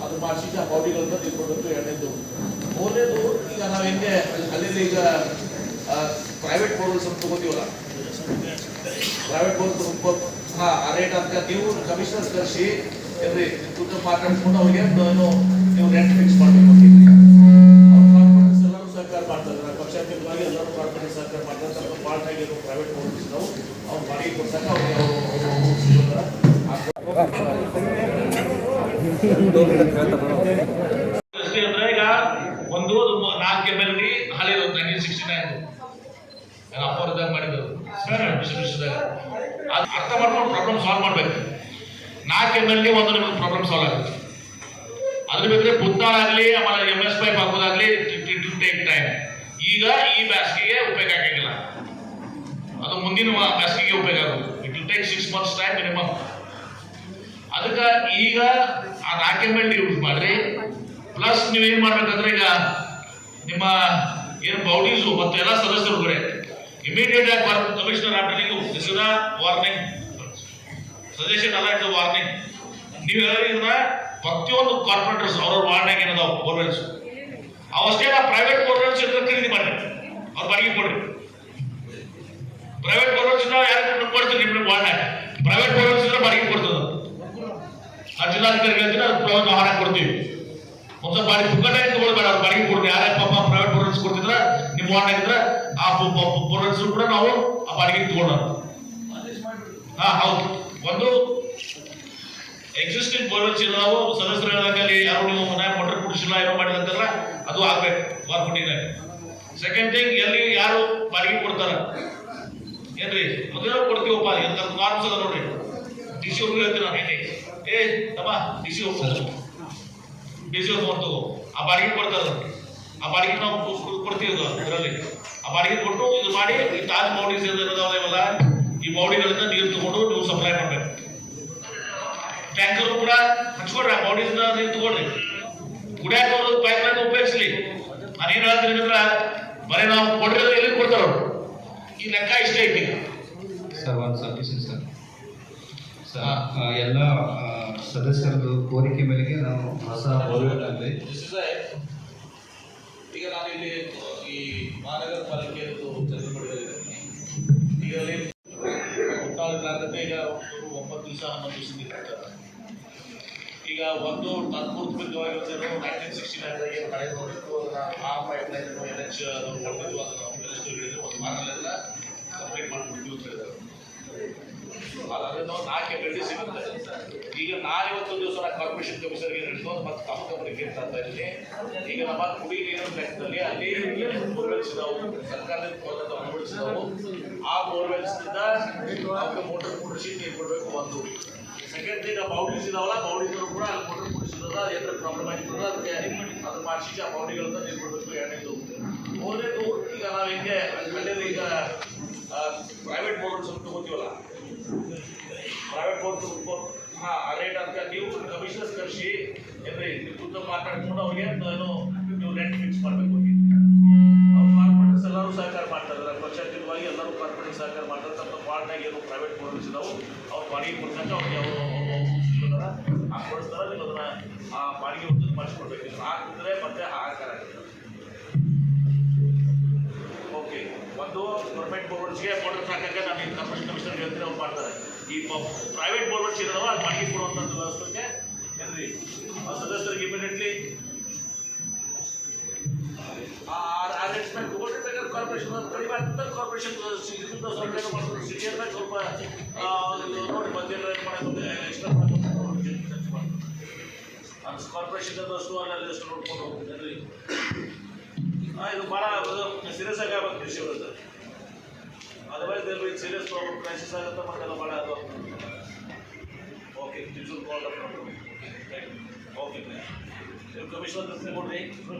ಅದು ಮಾಡಿಸಿ ಆ ಬೌಡಿಗಳನ್ನ ತಿಳ್ಕೊಬೇಕು 2ನೇದು 3ನೇದು ಈಗ ನಾವು ಹೆಂಗೆ ಅಲ್ಲಿ ಈಗ ಪ್ರೈವೇಟ್ ಬೋರ್ವೆಲ್ಸ್ ಅಂತ ತಗೋತೀವಲ್ಲ ಪ್ರೈವೇಟ್ ಬೋರ್ ಹಾ ಆ ರೇಟ್ ಅಂತ ನೀವು ಕಮಿಷನರ್ಸ್ ಕಳಿಸಿ ಏನ್ರಿ ದುಡ್ಡು ಮಾತಾಡ್ಕೊಂಡು ಅವ್ರಿಗೆ ನೀವು ರೆಂಟ್ ಫಿಕ್ಸ್ ಮಾಡಬೇಕು ಕಾರ್ಪೊರೇಟ್ಸ್ ಎಲ್ಲರೂ ಸಹಕಾರ ಮಾಡ್ತಾರೆ ಪಕ್ಷಾತೀತವಾಗಿ ಎಲ್ಲರೂ ಕಾರ್ಪೊರೇಟ್ ಸಹಕಾರ ಮಾಡ್ತಾರೆ ಸ್ವಲ್ಪ ಪಾರ್ಟ್ ಆಗಿರೋ ಪ್ರೈವೇಟ್ ಬೋರ್ವೆಲ್ಸ್ ನಾವು ಅವ್ರು ಬಾಡಿಗೆ ಕೊಡ್ಸಕ್ಕೆ ಅವ್ರಿಗೆ ಅಂದ್ರೆ ಈಗ ಒಂದು 4 MLD ಹಳೆಯದು 1969 ಅಪ್ಪರ್ದಾಗ ಮಾಡಿದ್ರು ಅರ್ಥ ಮಾಡ್ಕೊಂಡು ಪ್ರಾಬ್ಲಮ್ ಸಾಲ್ವ್ ಮಾಡ್ಬೇಕು 4 MLD ಒಂದು ನಿಮಗೆ ಪ್ರಾಬ್ಲಮ್ ಸಾಲ್ವ್ ಆಗುತ್ತೆ ಅದ್ರ ಬೇಕಾದ್ರೆ ಬುತ್ತಾಳ ಆಗಲಿ ಆಮೇಲೆ MS ಪೈಪ್ ಹಾಕೋದಾಗ್ಲಿ ಇಟ್ ಟೇಕ್ ಟೈಮ್ ಈಗ ಈ ಬ್ಯಾಸ್ಗೆಗೆ ಉಪಯೋಗ ಆಗಂಗಿಲ್ಲ ಅದು ಮುಂದಿನ ಬ್ಯಾಸ್ಗೆಗೆ ಉಪಯೋಗ ಆಗೋದು it will take 6 months time minimum ಅದಕ್ಕೆ ಈಗ ಆ 4 MLD ಯೂಸ್ ಮಾಡ್ರಿ ಪ್ಲಸ್ ನೀವೇನ್ ಮಾಡ್ಬೇಕಂದ್ರೆ ಈಗ ನಿಮ್ಮ ಏನು ಬೌಡೀಸು ಮತ್ತು ಎಲ್ಲ ಸದಸ್ಯರು ಕೂಡ ಇಮಿಡಿಯೇಟ್ ಆಗಿ commissioner after this is warning suggestion ಅಲ್ಲ ಇಟ್ ವಾರ್ನಿಂಗ್ ನೀವು ಇದನ್ನ ಪ್ರತಿಯೊಂದು ಕಾರ್ಪೊರೇಟರ್ಸ್ ಅವ್ರ ವಾರ್ಡ್ನಾಗ ಏನದಾವ ಬೋರ್ವೆಲ್ಸ್ ಅವಷ್ಟೇ ಪ್ರೈವೇಟ್ ಬೋರ್ವೆಲ್ಸ್ ಖರೀದಿ ಮಾಡಿ ಅವ್ರ ಬಾಡಿಗೆ ಕೊಡ್ರಿ ಪ್ರೈವೇಟ್ ಬೋರ್ವೆಲ್ಸ್ ಯಾರು ಕೊಡ್ತೀರಿ ನಿಮ್ಮ ವಾರ್ಡ್ನಾಗ ಪ್ರೈವೇಟ್ ಬೋರ್ವೆಲ್ಸ್ ಬಾಡಿಗೆ ಕೊಡ್ತದ ಆ ಜಿಲ್ಲಾಧಿಕಾರಿ ಹೇಳ್ತೀನಿ ಅದು ಪ್ರೈವೇಟ್ ವಾಹನ ಕೊಡ್ತೀವಿ ಒಂದು ಬಾಡಿಗೆ ಪುಕ್ಕಟಾಗಿ ತಗೊಳ್ಬೇಡ ಅವ್ರು ಬಾಡಿಗೆ ಕೊಡ್ರಿ ಯಾರೇ ಪಾಪ ಪ್ರೈವೇಟ್ ಬೋರ್ವೆಲ್ಸ್ ಕೊಡ್ತಿದ್ರ ನಿಮ್ಮ ವಾರ್ಡ್ನಾಗಿದ್ರೆ ಆ ಬೋರ್ವೆಲ್ಸ್ ಕೂಡ ನಾವು ಆ ಬಾಡಿಗೆ ತಗೊಳ್ಳೋಣ ಹೌದು. ಒಂದು ಎಕ್ಸಿಸ್ಟಿಂಗ್ ಬೋರ್ವೆಲ್ಸ್ ನಾವು ಸದಸ್ಯರು ಹೇಳೋದಲ್ಲಿ ಯಾರು ನೀವು ಮನೆ ಮೋಟರ್ ಕುಡಿಸಿಲ್ಲ ಏನೋ ಮಾಡಿದಂತಲ್ಲ ಅದು ಆಗ್ಬೇಕು ಗೌರ್ಮೆಂಟಿನಾಗ. ಸೆಕೆಂಡ್ ಥಿಂಗ್, ಎಲ್ಲಿ ಯಾರು ಬಾಡಿಗೆ ಕೊಡ್ತಾರ ಏನ್ರಿ ಮೊದಲು ಕೊಡ್ತೀವಪ್ಪ ಎಂತ ನಾರ್ಮ್ಸ್ ಅದ ನೋಡ್ರಿ. ಡಿ ಸಿ ಅವ್ರಿಗೆ ಹೇಳ್ತೀನಿ ನಾನು ಹೇಳಿ, ತಮ್ಮ ಡಿ ಸಿ ಹೊತ್ತು ಆ ಬಾಡಿಗೆ ಕೊಡ್ತಾರ, ಆ ಬಾಡಿಗೆ ನಾವು ಕೊಡ್ತೀವಿ ಇದರಲ್ಲಿ. ಆ ಬಾಡಿಗೆ ಕೊಟ್ಟು ಇದು ಮಾಡಿ ಈ ತಾಜ್ ಮೌಡಿಸ್ ಇದಾವಲ್ಲ ಈ ಮೌಡಿಗಳಿಂದ ನೀರು ತಗೊಂಡು ನೀವು ಸಪ್ಲೈ ಮಾಡ್ಬೇಕು. ಟ್ಯಾಂಕರ್ ಕೂಡ ಹಚ್ಕೊಡ್ರಿ, ಆ ಮೌಡಿಯಿಂದ ನೀರು ತಗೊಳ್ರಿ. ಕುಡಿಯಾಕ ಅವರು ಪೈಪ್ ಲೈನ್ ಉಪಯೋಗಿಸ್ಲಿ. ನಾನೇನ್ ಹೇಳ್ತೀನಿ ಅಂದ್ರೆ ಬರೀ ನಾವು ಕೊಡ್ರಿ ಎಲ್ಲಿ ಕೊಡ್ತಾರ ಅವರು. ಈ ಲೆಕ್ಕ ಇಷ್ಟ ಐತಿ ಸರ್. ಒಂದು ಸಬ್ಮಿಷನ್ ಸರ್. ಎಲ್ಲ ಸದಸ್ಯರದ್ದು ಕೋರಿಕೆ ಮೇರೆಗೆ ನಾವು ಹೊಸ ಬೋರ್ವೆಲ್ ಆಗಲಿ. ಈಗ ನಾನು ಇಲ್ಲಿ ಈ ಮಹಾನಗರ ಪಾಲಿಕೆಯದ್ದು ಚರ್ಚೆ ಮಾಡಿದ್ದೀನಿ. ಈಗ ಈಗ 9 ದಿವಸ 11 ದಿವಸ ಈಗ ಒಂದು ತಾತ್ಪೂರ್ತಿಕವಾಗಿ 1969 ಏನು ಕಡೆ ನೋಡಿದ್ದು ಆ ಪೈಪ್ ಲೈನ್ NH ನೋಡಿದ್ದು ಅದನ್ನು ಒಂದು ವಾರದಲ್ಲೆಲ್ಲ ಕಂಪ್ಲೀಟ್ ಮಾಡಿಬಿಡ್ತೀವಿ ಅಂತ ಹೇಳಿದ್ದಾರೆ. ಅದಾದ್ರೆ ನಾವು 4 ಗಂಟೆ ಸಿಗುತ್ತೆ. ಈಗ ನಾನು ಇವತ್ತೊಂದು ದಿವಸ ಕಾರ್ಪೊರೇಷನ್ ಕಮಿಷನರ್ಗೆ ಹೇಳಿದ್ದು ಮತ್ತು ತಮ್ಮ ಗಮನಕ್ಕೆ ಅಂತ ಇದ್ದೀನಿ. ಈಗ ನಮ್ಮ ಕುಡಿ ನೀರಿನ ಲೆಕ್ಕದಲ್ಲಿ ಅಲ್ಲಿ ಬೋರ್ವೆಲ್ಸ್ ಇದಾವೆ, ಸರ್ಕಾರದಿಂದ ಬೋರ್ವೆಲ್ಸ್ ಇದಾವೆ. ಆ ಬೋರ್ವೆಲ್ಸ್ನಿಂದ ಅವ್ರಿಗೆ ಮೋಟರ್ ಕುಡಿಸಿ ನೀರು ಕೊಡಬೇಕು. ಒಂದು ಸೆಕೆಂಡ್ ಈಗ ಬೌಂಡ್ರೀಸ್ ಇದಾವಲ್ಲ, ಬೌಂಡ್ರೀಸ್ಗಳು ಕೂಡ ಅಲ್ಲಿ ಮೋಟರ್ ಕುಡಿಸಿದ ಏನಾರ ಪ್ರಾಬ್ಲಮ್ ಆಗಿರ್ತದ ಅದಕ್ಕೆ ಅದು ಮಾಡಿಸಿ ಆ ಬೌಂಡ್ರಿಗಳಿಂದ ನೀರು ಕೊಡಬೇಕು. ಎರಡನೇದು. ಮೂರನೇದು, ಈಗ ನಾವು ಹಿಂಗೆ ಕಣ್ಣಲ್ಲಿ ಈಗ ಪ್ರೈವೇಟ್ ಬೋರ್ವೆಲ್ಸ್ ಅಂತ ತಗೋತೀವಲ್ಲ, ಪ್ರೈವೇಟ್ ಬೋರ್ ಆ ರೇಟ್ ಅಂತ ನೀವು ಕಮಿಷನರ್ಸ್ ಕಳಿಸಿ ಏನ್ರಿ ಖುದ್ದು ಮಾತಾಡ್ಕೊಂಡು ಅವ್ರಿಗೆ ಏನು ನೀವು ರೆಂಟ್ ಫಿಕ್ಸ್ ಮಾಡಬೇಕು. ಅವ್ರು ಕಾರ್ಪೊರೇಟರ್ಸ್ ಎಲ್ಲರೂ ಸಹಕಾರ ಮಾಡ್ತಾರೆ, ಪಂಚಾಯತಿವಾಗಿ ಎಲ್ಲರೂ ಕಾರ್ಪೊರೇಟ್ ಸಹಕಾರ ಮಾಡ್ತಾರೆ. ತಮ್ಮ ವಾರ್ಡ್ನಾಗ ಏನು ಪ್ರೈವೇಟ್ ಬೋರ್ವೆಲ್ಸ್ ಇದಾವೆ ಅವ್ರು ಬಾಡಿಗೆ ಕೊಡ್ತಕ್ಕ ಅವ್ರಿಗೆ ಅವರು ಕೊಡಿಸ್ತಾರೆ. ನೀವು ಅದನ್ನ ಆ ಬಾಡಿಗೆ ಒಂದು ಮಾಡಿಸ್ಕೊಡ್ಬೇಕು. ಹಾಕಿದ್ರೆ ಮತ್ತೆ ಆಕಾರ ಆಗುತ್ತೆ. ಓಕೆ, ಒಂದು ಗೌರ್ಮೆಂಟ್ ಬೋರ್ವೆಲ್ಸ್ಗೆ ಮೋಟರ್ ಸಾಕಕ್ಕೆ ನಾನು ಈ ಕಾರ್ಪೊರೇಷನ್ ಕಮಿಷನರ್ ಹೇಳ್ತೀನಿ, ಅವ್ರು ಮಾಡ್ತಾರೆ. ಈ ಪ್ರೈವೇಟ್ ಬೋರ್ವೆಲ್ಸ್ ಇರೋದವ ಅದು ಬಾಡಿಗೆ ಕೊಡುವಂಥ ವ್ಯವಸ್ಥೆಗೆ ಏನ್ರಿ ಸದಸ್ಯರಿಗೆ ಇಮಿಡಿಯೇಟ್ಲಿ ಅರೇಂಜ್ಮೆಂಟ್ ತಗೊಂಡಿರ್ಬೇಕಾದ್ರೆ ಕಾರ್ಪೊರೇಷನ್ ಕಡಿಮೆ ಆಗ್ತದೆ. ಕಾರ್ಪೊರೇಷನ್ ಸಿಟಿಯರ್ನಾಗ ಸ್ವಲ್ಪ ನೋಡಿ ಬಂದಿಲ್ಲ ಎಕ್ಸ್ಟ್ರಾ ಕಾರ್ಪೊರೇಷನ್ ಅಷ್ಟು ಅಲ್ಲಿ ಅಷ್ಟು ನೋಡ್ಕೊಂಡು ಹೋಗ್ತೇನೆ. ಇದು ಭಾಳ ಸೀರಿಯಸ್ ಆಗಿ ಆಗ್ಬೇಕು ವಿಷಯ ಬರುತ್ತೆ. Otherwise there will serious problem crisis ಆಗುತ್ತೆ ಮತ್ತೆಲ್ಲ ಭಾಳ ಅದು. ಓಕೆ, ಓಕೆ ನೀವು ಕಮಿಷನರ್ ಕೊಡ್ರಿ,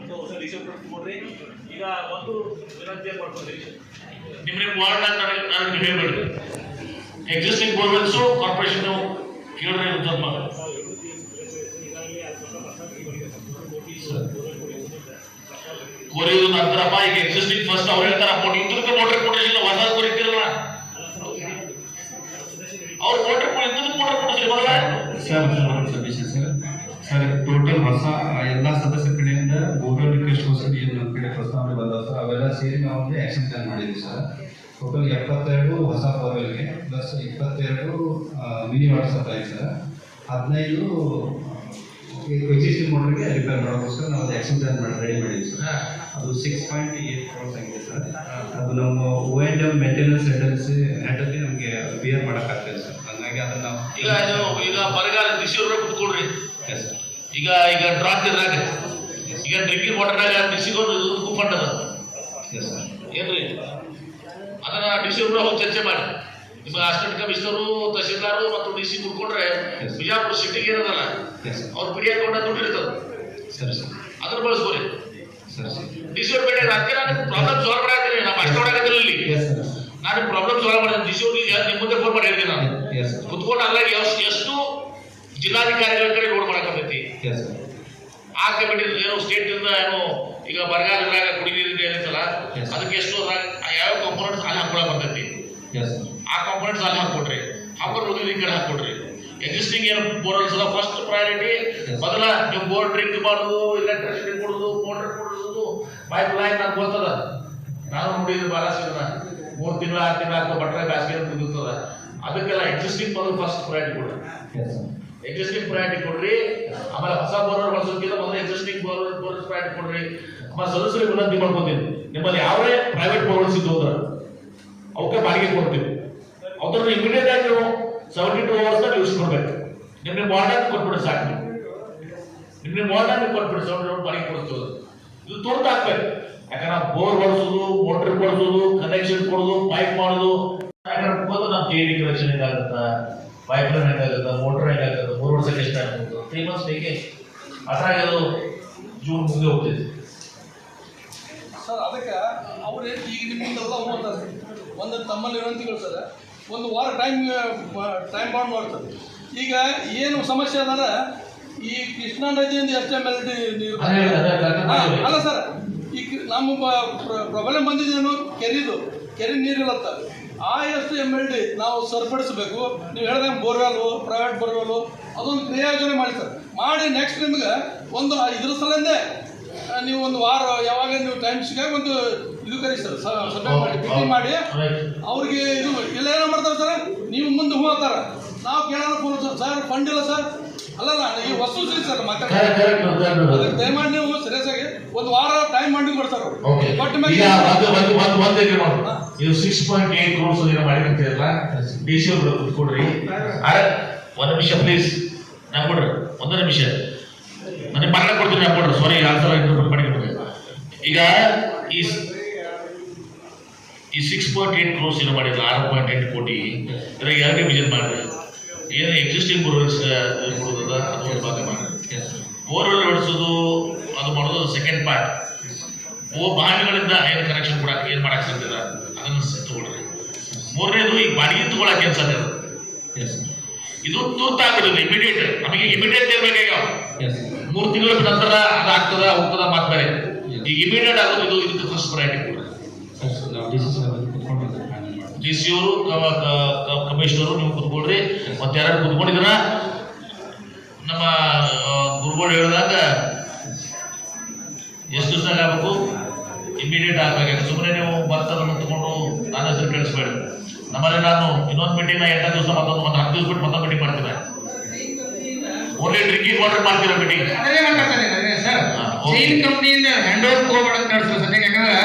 ಡಿಸಿ ಕೊಡ್ರಿ. ಈಗ ಒಂದು ವಿನಂತಿ ಮಾಡ್ಕೊಡ್ರಿ, ನಿಮ್ಮ ವಾರ್ಡ್ನಾಗ ನನಗೆ ಹೇಳ್ಬೇಡ್ರಿ. ಎಕ್ಸಿಸ್ಟಿಂಗ್ ಬೋರ್ವೆಲ್ಸು ಕಾರ್ಪೊರೇಷನ್ ಕೇಳ್ರಿ ಸ್ವಲ್ಪ ಕೋರಿಯೋದು ನಂತರಪ್ಪ. ಈಗ ಎಕ್ಸಿಸ್ಟಿಂಗ್ ಫಸ್ಟ್ ಅವ್ರು ಹೇಳ್ತಾರ ಇಂದ್ರಕ್ಕೆ ಮೋಟರ್ ಕೊಡಿಸಿಲ್ಲ, ಹೊಸ ಕೋರಿತಿರಲ್ಲ ಅವ್ರು ಮೋಟರ್ ಕೊಡಿಸ್ರಿ ಬರಲ್ಲ ಸರ್. ಟೋಟಲ್ ಹೊಸ ಎಲ್ಲ ಸದಸ್ಯರ ಕಡೆಯಿಂದ ಬೋರ್ವೆಲ್ ರಿಕ್ವೆಸ್ಟ್ಗೋಸ್ಕರ ಏನು ನಮ್ಮ ಕಡೆ ಪ್ರಸ್ತಾವನೆ ಬಂದವು ಸರ್, ಅವೆಲ್ಲ ಸೇರಿ ನಾವು ಒಂದು ಆಕ್ಷನ್ ಪ್ಲಾನ್ ಮಾಡಿದ್ವಿ ಸರ್. ಟೋಟಲ್ 72 ಹೊಸ ಬೋರ್ವೆಲ್ಗೆ plus 22 mini water supply sir. 15 existing ಮೋಟರ್ಗೆ ರಿಪೇರ್ ಮಾಡೋಕ್ಕೋಸ್ಕರ ನಾವು ಆಕ್ಷನ್ ಪ್ಲಾನ್ ರೆಡಿ ಮಾಡಿದ್ವಿ ಸರ್. ಅದು 6.8 crores ಆಗಿದೆ ಸರ್. ಅದು ನಮ್ಮ O&M ಮೇಂಟೆನೆನ್ಸ್ ಹೆಡಲ್ಲಿ ನಮಗೆ ಬಿಯರ್ ಮಾಡೋಕ್ಕಾಗ್ತದೆ ಸರ್. ಹಂಗಾಗಿ ಅದನ್ನು ನಾವು ಈಗ ಬರಗಾಲ ದಿಶೆಯವ್ರ ಕುತ್ಕೊಡ್ರಿ. ಈಗ ಡ್ರಾಪ್ ಇದ್ರಾಗ ಈಗ ಡ್ರಿಂಕಿಂಗ್ ವಾಟರ್ನಾಗ ಡಿಸಿಗೊಂದು ಕೂಪನ್ ಅದ ಏನ್ರಿ, ಅದನ್ನ ಡಿಸಿ ಅವ್ರ ಹೋಗಿ ಚರ್ಚೆ ಮಾಡಿ. ನಿಮ್ಮ ಅಸಿಸ್ಟೆಂಟ್ ಕಮಿಷನರು, ತಹಸೀಲ್ದಾರು ಮತ್ತು ಡಿಸಿ ಕುಡ್ಕೊಂಡ್ರೆ ಬಿಜಾಪುರ ಸಿಟಿಗೆ ಏನದಲ್ಲ ಅವ್ರು ಪಿಡಿ ಅಕೌಂಟ್ ದುಡ್ಡು ಇರ್ತದೆ, ಅದ್ರ ಬಳಸ್ಕೋರಿ. ಡಿಸಿ ಅವ್ರ ಬೇಡ, ಅದಕ್ಕೆ ನಾನು ಪ್ರಾಬ್ಲಮ್ ಸಾಲ್ವ್ ಮಾಡಾಕ್ತೀನಿ. ನಾವು ಅಷ್ಟು ಮಾಡಾಕತ್ತಿಲ್ಲ ಇಲ್ಲಿ, ನಾನು ಪ್ರಾಬ್ಲಮ್ ಸಾಲ್ವ್ ಮಾಡಿದೆ. ಡಿಸಿ ಅವ್ರಿಗೆ ನಿಮ್ಮ ಮುಂದೆ ಫೋನ್ ಮಾಡಿ ಹೇಳ್ತೀನಿ ನಾನು ಕುತ್ಕೊಂಡು. ಅಲ್ಲ ಎಷ್ಟು ಜಿಲ್ಲಾಧಿಕಾರಿಗಳ ಕಡೆ ನೋಡ್ ಮಾಡಕತ್ತೈತಿ ಆ ಕಮಿಟಿ ಏನೋ ಸ್ಟೇಟ್ ಇಂದ ಏನೋ ಈಗ ಬರಗಾಲದಾಗ ಕುಡಿ ನೀರಿಗೆ ಏನೈತಲ್ಲ ಅದಕ್ಕೆ ಎಷ್ಟು ಯಾವ ಕಾಂಪೋನೆಂಟ್ಸ್ ಅಲ್ಲಿ ಹಾಕೊಳಕ್ ಬರ್ತೈತಿ, ಆ ಕಾಂಪೋನೆಂಟ್ಸ್ ಅಲ್ಲಿ ಹಾಕೊಡ್ರಿ. ಹಾಕೊಂಡು ಉಳಿದ ಈ ಕಡೆ ಹಾಕೊಡ್ರಿ. ಎಕ್ಸಿಸ್ಟಿಂಗ್ ಏನು ಬೋರ್ವೆಲ್ಸ್ ಅದ ಫಸ್ಟ್ ಪ್ರಯಾರಿಟಿ ಮೊದಲ ನೀವು ಬೋರ್ ಡ್ರಿಂಕ್ ಮಾಡೋದು, ಎಲೆಕ್ಟ್ರಿಸಿಟಿ ಕೊಡೋದು, ಮೋಟರ್ ಕೊಡೋದು, ಪೈಪ್ ಲೈನ್ నాకు ಗೊತ್ತದ. ನಾನು ನೋಡಿದ್ದು ಬಾಲಾಸಿನ 3 ತಿಂಗಳು 6 ತಿಂಗಳು ಆಗ್ತದೆ ಬಟ್ರೆ ಬ್ಯಾಸ್ಗೆ ಮುಗಿರ್ತದ. ಅದಕ್ಕೆಲ್ಲ ಎಕ್ಸಿಸ್ಟಿಂಗ್ ಮೊದಲು ಫಸ್ಟ್ ಪ್ರಯಾರಿಟಿ ಕೊಡ್ರಿ. ಎಕ್ಸಿಸ್ಟಿಂಗ್ ಪ್ರಯಾರಿಟಿ ಕೊಡ್ರಿ. ಆಮೇಲೆ ಹೊಸ ಬೋರ್ವೆಲ್ ಬಳಸೋದಕ್ಕಿಂತ ಮೊದಲು ಎಕ್ಸಿಸ್ಟಿಂಗ್ ಬೋರ್ವೆಲ್ ಪ್ರಯಾರಿಟಿ ಕೊಡ್ರಿ. ಆಮೇಲೆ ಸದಸ್ಯರಿಗೆ ವಿನಂತಿ ಮಾಡ್ಕೊತೀನಿ, ನಿಮ್ಮಲ್ಲಿ ಯಾವೇ ಪ್ರೈವೇಟ್ ಬೋರ್ವೆಲ್ಸ್ ಇದ್ದು ಹೋದ್ರ ಅವಕ್ಕೆ ಬಾಡಿಗೆ ಕೊಡ್ತೀವಿ. ಅದನ್ನ ಇಮಿಡಿಯೇಟ್ ಆಗಿ ನೀವು 72 hours ಯೂಸ್ ಕೊಡ್ಬೇಕು. ನಿಮ್ಗೆ ಮಾಡರ್ನ್ ಕೊಟ್ಬಿಡಿ ಸಾಕು. ನಿಮ್ಗೆ ಮಾಡರ್ನ್ ಕೊಟ್ಬಿಡಿ 72 hours ಬಾಡಿಗೆ ಕೊಡ್ತೀವಿ. ಇದು ತುರ್ತು ಹಾಕ್ಬೇಕು. ಯಾಕಂದ್ರೆ ಬೋರ್ ಹೊಡ್ಸೋದು, ಮೋಟರ್ ಕೊಡ್ಸೋದು, ಕನೆಕ್ಷನ್ ಕೊಡೋದು, ಪೈಪ್ ಮಾಡೋದು, ಯಾಕಂದ್ರೆ ನಾವು ಕೆ ಕನೆಕ್ಷನ್ ಹೆಂಗಾಗುತ್ತಾ, ಪೈಪ್ ಲೈನ್ ಹೆಂಗಾಗುತ್ತೆ, ಮೋಟರ್ ಹೆಂಗಾಗುತ್ತೆ, 3 ವರ್ಷಕ್ಕೆ ಎಷ್ಟಾಗ್ಬೋದು, 3 months ಬೇಕೆ. ಅದ್ರಾಗ ಅದು ಜೂನ್ ಮುಗಿದು ಹೋಗ್ತೈತಿ. ಸರ್ ಅದಕ್ಕೆ ಅವ್ರೇನು ಈಗ ನಿಮ್ಮಿಂದೆಲ್ಲ ಹೋಗ್ತಾರೆ ಒಂದು ತಮ್ಮಲ್ಲಿ ವಿನಂತಿಗಳು ಸರ್, ಒಂದು ವಾರ ಟೈಮ್ ಬಾಂಡ್ ಮಾಡ್ತಾರೆ. ಈಗ ಏನು ಸಮಸ್ಯೆ ಅಂದ್ರೆ ಈ ಕೃಷ್ಣಾ ನದಿಯಿಂದ ಎಷ್ಟು MLD ನೀರು ಅಲ್ಲ ಸರ್, ಈಗ ನಮ್ಮ ಪ್ರಾಬ್ಲಮ್ ಬಂದಿದ್ದೇನು ಕೆರೆ ನೀರಿಲ್ಲತ್ತ ಆ ಎಷ್ಟು MLD ನಾವು ಸರಿಪಡಿಸಬೇಕು. ನೀವು ಹೇಳ್ದಂಗೆ ಬೋರ್ವೆಲ್ಲು, ಪ್ರೈವೇಟ್ ಬೋರ್ವೆಲ್ಲು ಅದೊಂದು ಕ್ರಿಯಾಯೋಜನೆ ಮಾಡಿ ಸರ್. ಮಾಡಿ ನೆಕ್ಸ್ಟ್ ನಿಮ್ಗೆ ಒಂದು ಇದ್ರ ಸಲಿಂದೇ ನೀವು ಒಂದು ವಾರ ಯಾವಾಗ ನೀವು ಟೈಮ್ ಸಿಗಾಗ ಒಂದು ಇದು ಕರಿ ಸರ್, ಸಭೆ ಮಾಡಿ ಮೀಟಿಂಗ್ ಮಾಡಿ ಅವ್ರಿಗೆ ಇದು ಇಲ್ಲ ಏನೋ ಮಾಡ್ತಾರೆ ಸರ್, ನೀವು ಮುಂದೆ ಹೋಗ್ತಾರ ನಾವು ಕೇಳೋಣ ಫೋನ್ ಸರ್ ಫಂಡ್ ಇಲ್ಲ ಸರ್, ಅಲ್ಲಲ್ಲ ಈ ವಸ್ತು ಸರಿ ಸರ್ ಅದಕ್ಕೆ ದಯಮಾಡಿ ನೀವು ಸೀರಿಯಸ್ ಆಗಿ ಒಂದು ವಾರ ಟೈಮ್ ಮಾಡಿ ಕೊಡ್ತಾರೆ. ಬಟ್ ಇದು 6.8 crores ಏನೋ ಮಾಡಿರ್ತೀರಲ್ಲ, DC ಅವರು ಕೊಡ್ರಿ. ಒಂದು ನಿಮಿಷ ಪ್ಲೀಸ್, ನಾ ಕೊಡ್ರಿ ಒಂದು ನಿಮಿಷ, ನನಗೆ ಮರಣ ಕೊಡ್ತೀನಿ, ನಾ ಕೊಡ್ರಿ. ಸಾರಿ, ಯಾವ ಸಲ ಇಂಟರ್ಪ್ರಿಟ್ ಮಾಡಿ. ಈಗ ಈ 6.8 crores ಏನೋ ಮಾಡಿದ್ರೆ 6.8 ಕೋಟಿ ಇದ್ರಾಗ ಯಾರಿಗೆ ವಿಜನ್ ಮಾಡಿದ್ರೆ ಏನು ಎಕ್ಸಿಸ್ಟಿಂಗ್ ಬೋರ್ವೆಲ್ಸ್ ಕೊಡೋದಲ್ಲ, ಅದು ಒಂದು ಭಾಗ ಮಾಡಿದ್ರೆ ಬೋರ್ವೆಲ್ ಹೊಡಿಸೋದು ಅದು ಮಾಡೋದು ಸೆಕೆಂಡ್ ಪಾರ್ಟ್. ಬಾವಿಗಳಿಂದ ಏನು ಕನೆಕ್ಷನ್ ಕೊಡಕ್ಕೆ ಏನು ಮಾಡಕ್ಕೆ ಸಾಧ್ಯದ ಅದನ್ನು ತಗೊಳ್ರಿ. ಮೂರನೇದು ಈಗ ಬಾಡಿಗೆ ತಗೊಳಕ್ಕೆ ಏನು ಸಾಧ್ಯ, ಇದು ತುರ್ತಾಗ್ಬಿಟ್ಟಿದೆ. ಇಮಿಡಿಯೇಟ್ ನಮಗೆ ಇಮಿಡಿಯೇಟ್ ಇರ್ಬೇಕಾಗ 3 ತಿಂಗಳ ನಂತರ ಅದಾಗ್ತದ ಹೋಗ್ತದ ಮಾತು ಬೇರೆ. ಈಗ ಇಮಿಡಿಯೇಟ್ ಆಗೋದು ಇದು ಇದಕ್ಕೆ ಫಸ್ಟ್ ಪ್ರಯಾರಿಟಿ ಕೊಡ್ರಿ. DC ಅವರು ಕಮಿಷನರು ನೀವು ಕುತ್ಕೊಳ್ರಿ. ಮತ್ತೆ ಯಾರು ಕುತ್ಕೊಂಡಿದ್ರ ನಮ್ಮ ಗುರುಗಳು ಹೇಳಿದಾಗ ಎಷ್ಟು ದಿವಸ ಆಗಬೇಕು, ಇಮಿಡಿಯೇಟ್ ಆಗ್ಬೇಕು. ಸುಮ್ಮನೆ ನೀವು ಬರ್ತದನ್ನು ತಗೊಂಡು ನನ್ನ ಹೆಸರು ಕೇಳಿಸ್ಬೇಡಿ. ನಮ್ಮಲ್ಲಿ ನಾನು ಇನ್ನೊಂದು ಮೀಟಿಂಗ್ 8 ದಿವಸ ಮತ್ತೊಂದು 10 ದಿವಸ ಬಿಟ್ಟು ಮತ್ತೊಂದು ಮೀಟಿಂಗ್ ಮಾಡ್ತೀನಿ. ಓನ್ಲಿ ಡ್ರಿಂಕಿಂಗ್ ವಾಟರ್ ಮಾಡ್ತೀರಾ ಮೀಟಿಂಗ್ ಸರ್. ಜೈನ್ ಕಂಪ್ನಿಯಿಂದ ಹ್ಯಾಂಡ್ ಓವರ್ ತಗೋಬೇಡ ಅಂತ ಹೇಳ್ತಾರೆ ಸರ್. ಯಾಕಂದ್ರೆ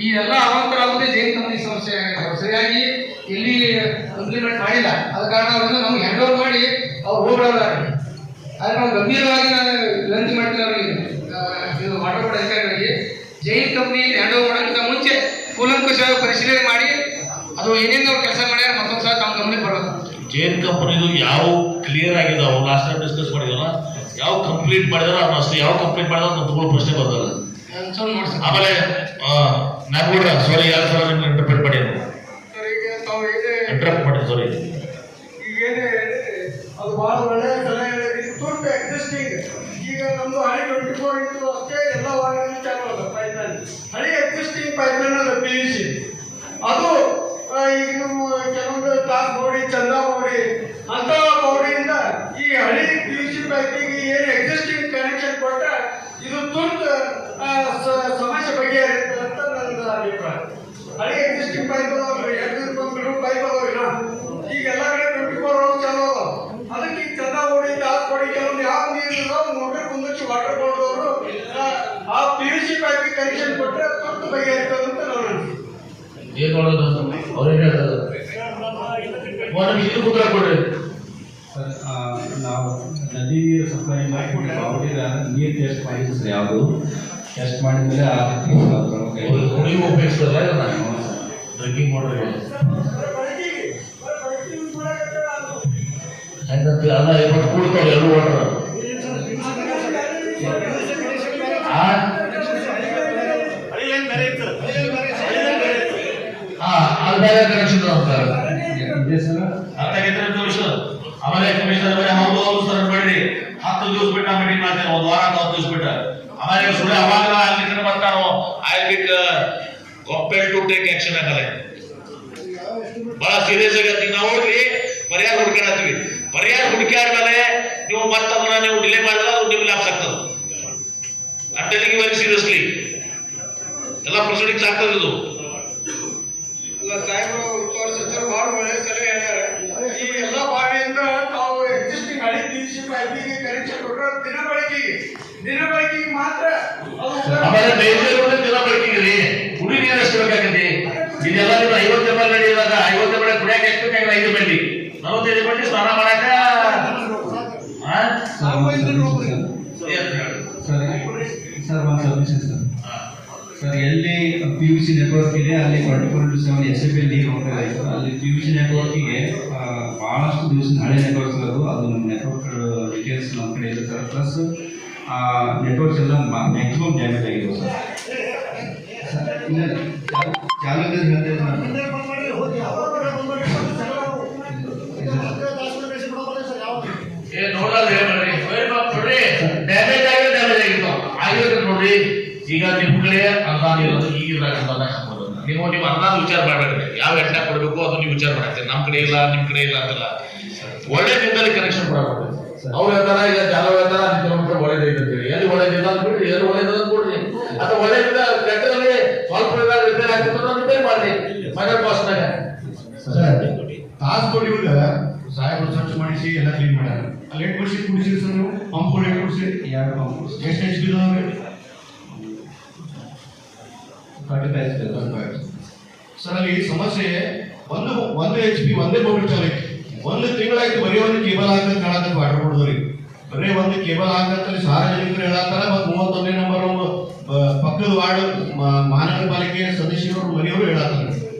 ಈ ಎಲ್ಲ ಅವಾಂತರ ಆಗುತ್ತೆ ಜೈನ್ ಕಂಪ್ನಿ ಸಮಸ್ಯೆ ಸರಿಯಾಗಿ ಇಲ್ಲಿ ಇಂಪ್ಲಿಮೆಂಟ್ ಮಾಡಿಲ್ಲ. ಅದ ಕಾರಣ ಅವರನ್ನು ನಮ್ಗೆ ಹ್ಯಾಂಡ್ ಓವರ್ ಮಾಡಿ ಅವ್ರು ಹೋಗ್ಬಿಡೋದಾರೆ. ಆದ್ರೆ ನಾವು ಗಂಭೀರವಾಗಿ ನಾನು ವಿನಂತಿ ಮಾಡ್ತೀನಿ ಅವರಿಗೆ, ಇದು ವಾಟರ್ ಬೋರ್ಡ್ ಅಧಿಕಾರಿಗಳಿಗೆ ಜೈನ್ ಕಂಪ್ನಿ ಹ್ಯಾಂಡ್ ಓವರ್ ಮಾಡೋಕ್ಕಿಂತ ಮುಂಚೆ ಕೂಲಂಕುಷವಾಗಿ ಪರಿಶೀಲನೆ ಮಾಡಿ ಅದು ಏನೇನು ಅವ್ರು ಕೆಲಸ ಮಾಡ್ಯಾರ ಮತ್ತೊಂದು ಸಲ ತಮ್ಮ ಗಮನಕ್ಕೆ ಬರೋದು. ಜೈನ್ ಕಂಪನಿದು ಯಾವ ಕ್ಲಿಯರ್ ಆಗಿದಾವ ಲಾಸ್ಟ್ ಟೈಮ್ ಡಿಸ್ಕಸ್ ಮಾಡಿದಲ್ಲ, ಯಾವ ಕಂಪ್ಲೀಟ್ ಮಾಡಿದಾರ ಅಷ್ಟು, ಯಾವ ಕಂಪ್ಲೀಟ್ ಮಾಡಿದಾರ ಅಂತ ತಗೊಳ್ಳೋ ಪ್ರಶ್ನೆ ಬರ್ತಲ್ಲ. ಆಮೇಲೆ ನಾನು ಕೂಡ ಸಾರಿ ಯಾವ ಸಲ ನಿಮ್ಗೆ ಇಂಟರ್ಪ್ರಿಟ್ ಮಾಡಿ ಇಂಟರಪ್ಟ್ ಮಾಡಿ ಸಾರಿ. ಅದು ಬಹಳ ಒಳ್ಳೆಯ ಸಲಹೆ ಹೇಳಿದ್ರಿ. ತುರ್ತು ಎಕ್ಸಿಸ್ಟಿಂಗ್ ಈಗ ನಮ್ದು ಹಳಿ 24 ಇಂಟು ಅಷ್ಟೇ ಎಲ್ಲ ವಾಹನ ಚಾಲು ಅದ ಪೈಪ್ಲೈನ್. ಹಳಿ ಎಕ್ಸಿಸ್ಟಿಂಗ್ ಪೈಪ್ಲೈನ್ ಅದ PVC. ಅದು ಈಗ ನಮ್ಮ ಕೆಲವೊಂದು ತಾಸ್ ಬೌಡಿ, ಚಂದಾ ಬೌಡಿ ಅಂತ ಬೌಡಿಯಿಂದ ಈ ಹಳಿ PVC ಪೈಪಿಗೆ ಏನು ಎಕ್ಸಿಸ್ಟಿಂಗ್ ಕನೆಕ್ಷನ್ ಕೊಟ್ಟ ಇದು ತುರ್ತು ಸಮಸ್ಯೆ ಬಗೆಹರಿಯುತ್ತೆ ಅಂತ ನನ್ನ ಅಭಿಪ್ರಾಯ. ಹಳಿ ಎಕ್ಸಿಸ್ಟಿಂಗ್ ಪೈಪ್ ಪೈಪ್ ಅದಾವಿಲ್ಲ, ಈಗ ಎಲ್ಲ ಕಡೆ 24 hours ಚಾಲು ಅದಾವ. ಅದಕ್ಕೆ ಈಗ ಚಂದಾ ಬೋಡಿ, ತಾಸ್ ಬೋಡಿ ಕೆಲವೊಂದು ಯಾವ ನೀರಿಲ್ಲ ಮೋಟರ್ ಕುಂದಿಸಿ ವಾಟರ್ ಬೋರ್ಡ್ ಅವರು ಆ PVC ಪೈಪಿಗೆ ಕನೆಕ್ಷನ್ ಕೊಟ್ಟರೆ ತುರ್ತು ಬಗೆಹರಿತದೆ ಅಂತ ನಾನು ಅನಿಸ್ತೀನಿ. ಏನ್ ಮಾಡೋದು ಅವ್ರೇನು ಹೇಳ್ತಾರೆ ಇದು ಉತ್ತರ ಕೊಡ್ರಿ. ನಾವು ನದಿ ಸಪ್ಲೈ ಮಾಡಿ ನೀರು ಟೆಸ್ಟ್ ಮಾಡಿದ್ವಿ ಸರ್. ಯಾವುದು ಟೆಸ್ಟ್ ಮಾಡಿದ್ಮೇಲೆ ನೀವು ಉಪಯೋಗಿಸ್ತಲ್ಲ ಡ್ರಿಂಕಿಂಗ್ ವಾಟರ್ ಹೆಂಗಂತ ಅಲ್ಲ ಇವತ್ತು ಕೂಡ್ತಾವೆ ಎರಡು ವಾಟರ್ ಅದು ಬೇರೆ ಕನೆಕ್ಷನ್ ಅಂತಾರೆ. ಆಮೇಲೆ ಕಮಿಷನರ್ ಹೌದು ಸರ್ ಬೇಡ್ರಿ 10 ದಿವಸ ಬಿಟ್ಟು ನಾವು ಮೀಟಿಂಗ್ ಮಾಡ್ತೇವೆ, 1 ವಾರ 10 ದಿವಸ ಬಿಟ್ಟು. ಆಮೇಲೆ ಸುಳ್ಳು ಅವಾಗ ಅಲ್ಲಿ ಬರ್ತಾನೋ I bit compare to take action ಆಗಲ್ಲ. ಬಹಳ ಸೀರಿಯಸ್ ಆಗಿ ನಾವು ಹೋಗ್ರಿ ಪರಿಹಾರ ಹುಡುಕಾಡ್ತೀವಿ. ಪರಿಹಾರ ಹುಡುಕಾಡ್ಮೇಲೆ ನೀವು ಮತ್ತದನ್ನ ನೀವು ಡಿಲೇ ಮಾಡಿದ್ರೆ ಅದು ನಿಮ್ಗೆ ಲಾಭ ಆಗ್ತದೆ. I telling you very seriously ಎಲ್ಲ ಪ್ರೊಸೀಡಿಂಗ್ಸ್ ಆಗ್ತದೆ. ಇದು ಸಾಹೇಬರು ಉಸ್ತುವಾರಿ ಸಚಿವರು ಬಹಳ ಒಳ್ಳೆಯ ಸಲಹೆ ಹೇಳ್ಯಾರ. ಈ ಎಲ್ಲ ಬಾವಿಯಿಂದ ನಾವು ಎಕ್ಸಿಸ್ಟಿಂಗ್ ಹಳಿ PVC ಪೈಪಿಗೆ ಕನೆಕ್ಷನ್ ಕೊಟ್ಟರೆ ದಿನ ಬಳಕೆಗೆ ಮಾತ್ರ ಆಮೇಲೆ ಬೇಸಿಗೆ ದಿನ ಬಳಕೆಗೆ ರೀ ಕುಡಿ ನೀರು ಎಷ್ಟು ಬೇಕಾಗತ್ತೆ. ಇದೆಲ್ಲ ನೀವು 50 ml ನಡೆಯುವಾಗ 50 ml ಕುಡಿಯಕ್ಕೆ ಎಷ್ಟು ಬೇಕಾಗಿಲ್ಲ, 5 ml 45 ml ಸ್ನಾನ PUC ನೆಟ್ವರ್ಕ್ ಇದೆ, ಅಲ್ಲಿ 24/7 SAP ನೀರು ಹೋಗ್ತಾ ಇದೆ ಸರ್. ಅಲ್ಲಿ PUC ನೆಟ್ವರ್ಕಿಗೆ ಭಾಳಷ್ಟು ದಿವಸ ಹಳೆ ನೆಟ್ವರ್ಕ್ಸ್ ಇರೋದು, ಅದು ನಮ್ಮ ನೆಟ್ವರ್ಕ್ ಡೀಟೇಲ್ಸ್ ನಮ್ಮ ಕಡೆ ಇದೆ ಸರ್. ಪ್ಲಸ್ ನೆಟ್ವರ್ಕ್ಸ್ ಎಲ್ಲ ಮ್ಯಾಕ್ಸಿಮಮ್ ಡ್ಯಾಮೇಜ್ ಆಗಿದೆ ಸರ್. ಚಾಲೆಂಜಸ್ ಹೇಳ್ತಾ ಇದ್ದಾರೆ ನೋಡ್ರಿ. ಈಗ ನಿಮ್ ಕಡೆ ಅನುದಾನ ಇರೋದು ಈಗ ಅನುದಾನ ಹಾಕೋದು ನೀವು ಅನುದಾನ ವಿಚಾರ ಮಾಡಬೇಡ್ರಿ, ಯಾವ ಎಣ್ಣ ಕೊಡಬೇಕು ಅದು ನೀವು ವಿಚಾರ ಮಾಡಾಕ್ತೀರಿ. ನಮ್ಮ ಕಡೆ ಇಲ್ಲ, ನಿಮ್ ಕಡೆ ಇಲ್ಲ ಅಂತಲ್ಲ, ಒಳ್ಳೆ ನಿಂದಲ್ಲಿ ಕನೆಕ್ಷನ್ ಕೊಡಬೇಕು. ಅವ್ರು ಹೇಳ್ತಾರ ಈಗ ಜಾಲ ಹೇಳ್ತಾರ ಕಿಲೋಮೀಟರ್ ಒಳ್ಳೇದೈತೆ ಅಂತೇಳಿ, ಎಲ್ಲಿ ಒಳ್ಳೇದಿಲ್ಲ ಅಂತ ಬಿಡ್ರಿ, ಎಲ್ಲಿ ಒಳ್ಳೇದಿಲ್ಲ ಅಂತ ಕೊಡ್ರಿ. ಅಥವಾ ಒಳ್ಳೇದಿಲ್ಲ ಕೆಟ್ಟದಲ್ಲಿ ಸ್ವಲ್ಪ ರಿಪೇರ್ ಆಗ್ತಿತ್ತು ರಿಪೇರ್ ಮಾಡ್ರಿ ಮೈನರ್ ಕಾಸ್ಟ್ನಾಗ. ತಾಸ್ಕೋಡಿ ಸಾಹೇಬರು ಸ್ವಚ್ಛ ಮಾಡಿಸಿ ಎಲ್ಲ ಕ್ಲೀನ್ ಮಾಡ್ಯಾರ. ಅಲ್ಲಿ 8 ವರ್ಷ ಕುಡಿಸಿರಿ ಸರ್ ನೀವು ಪಂಪ್ 8 ವರ್ಷ 2 ಪಂಪ್ ಎಷ್ಟು HP ಸರ್? ಅಲ್ಲಿ ಸಮಸ್ಯೆ ಒಂದು HP ಒಂದೇ ಬೋರ್ಡ್ ಚಾಲಕ 1 ತಿಂಗಳಾಯ್ತು, ಬರೀ ಒಂದು ಕೇಬಲ್ ಹಾಕಂತ ಹೇಳತ್ತ ವಾಟರ್ ಬೋರ್ಡ್ದವ್ರಿಗೆ, ಬರೀ ಒಂದು ಕೇಬಲ್ ಹಾಕಂತಲ್ಲಿ ಸಾರ್ವಜನಿಕರು ಹೇಳತ್ತಾರ. ಮತ್ತು 31ನೇ ನಂಬರ್ ಪಕ್ಕದ ವಾರ್ಡ್ ಮಹಾನಗರ ಪಾಲಿಕೆ ಸದಸ್ಯರು ಮನೆಯವರು ಹೇಳತ್ತಾರೆ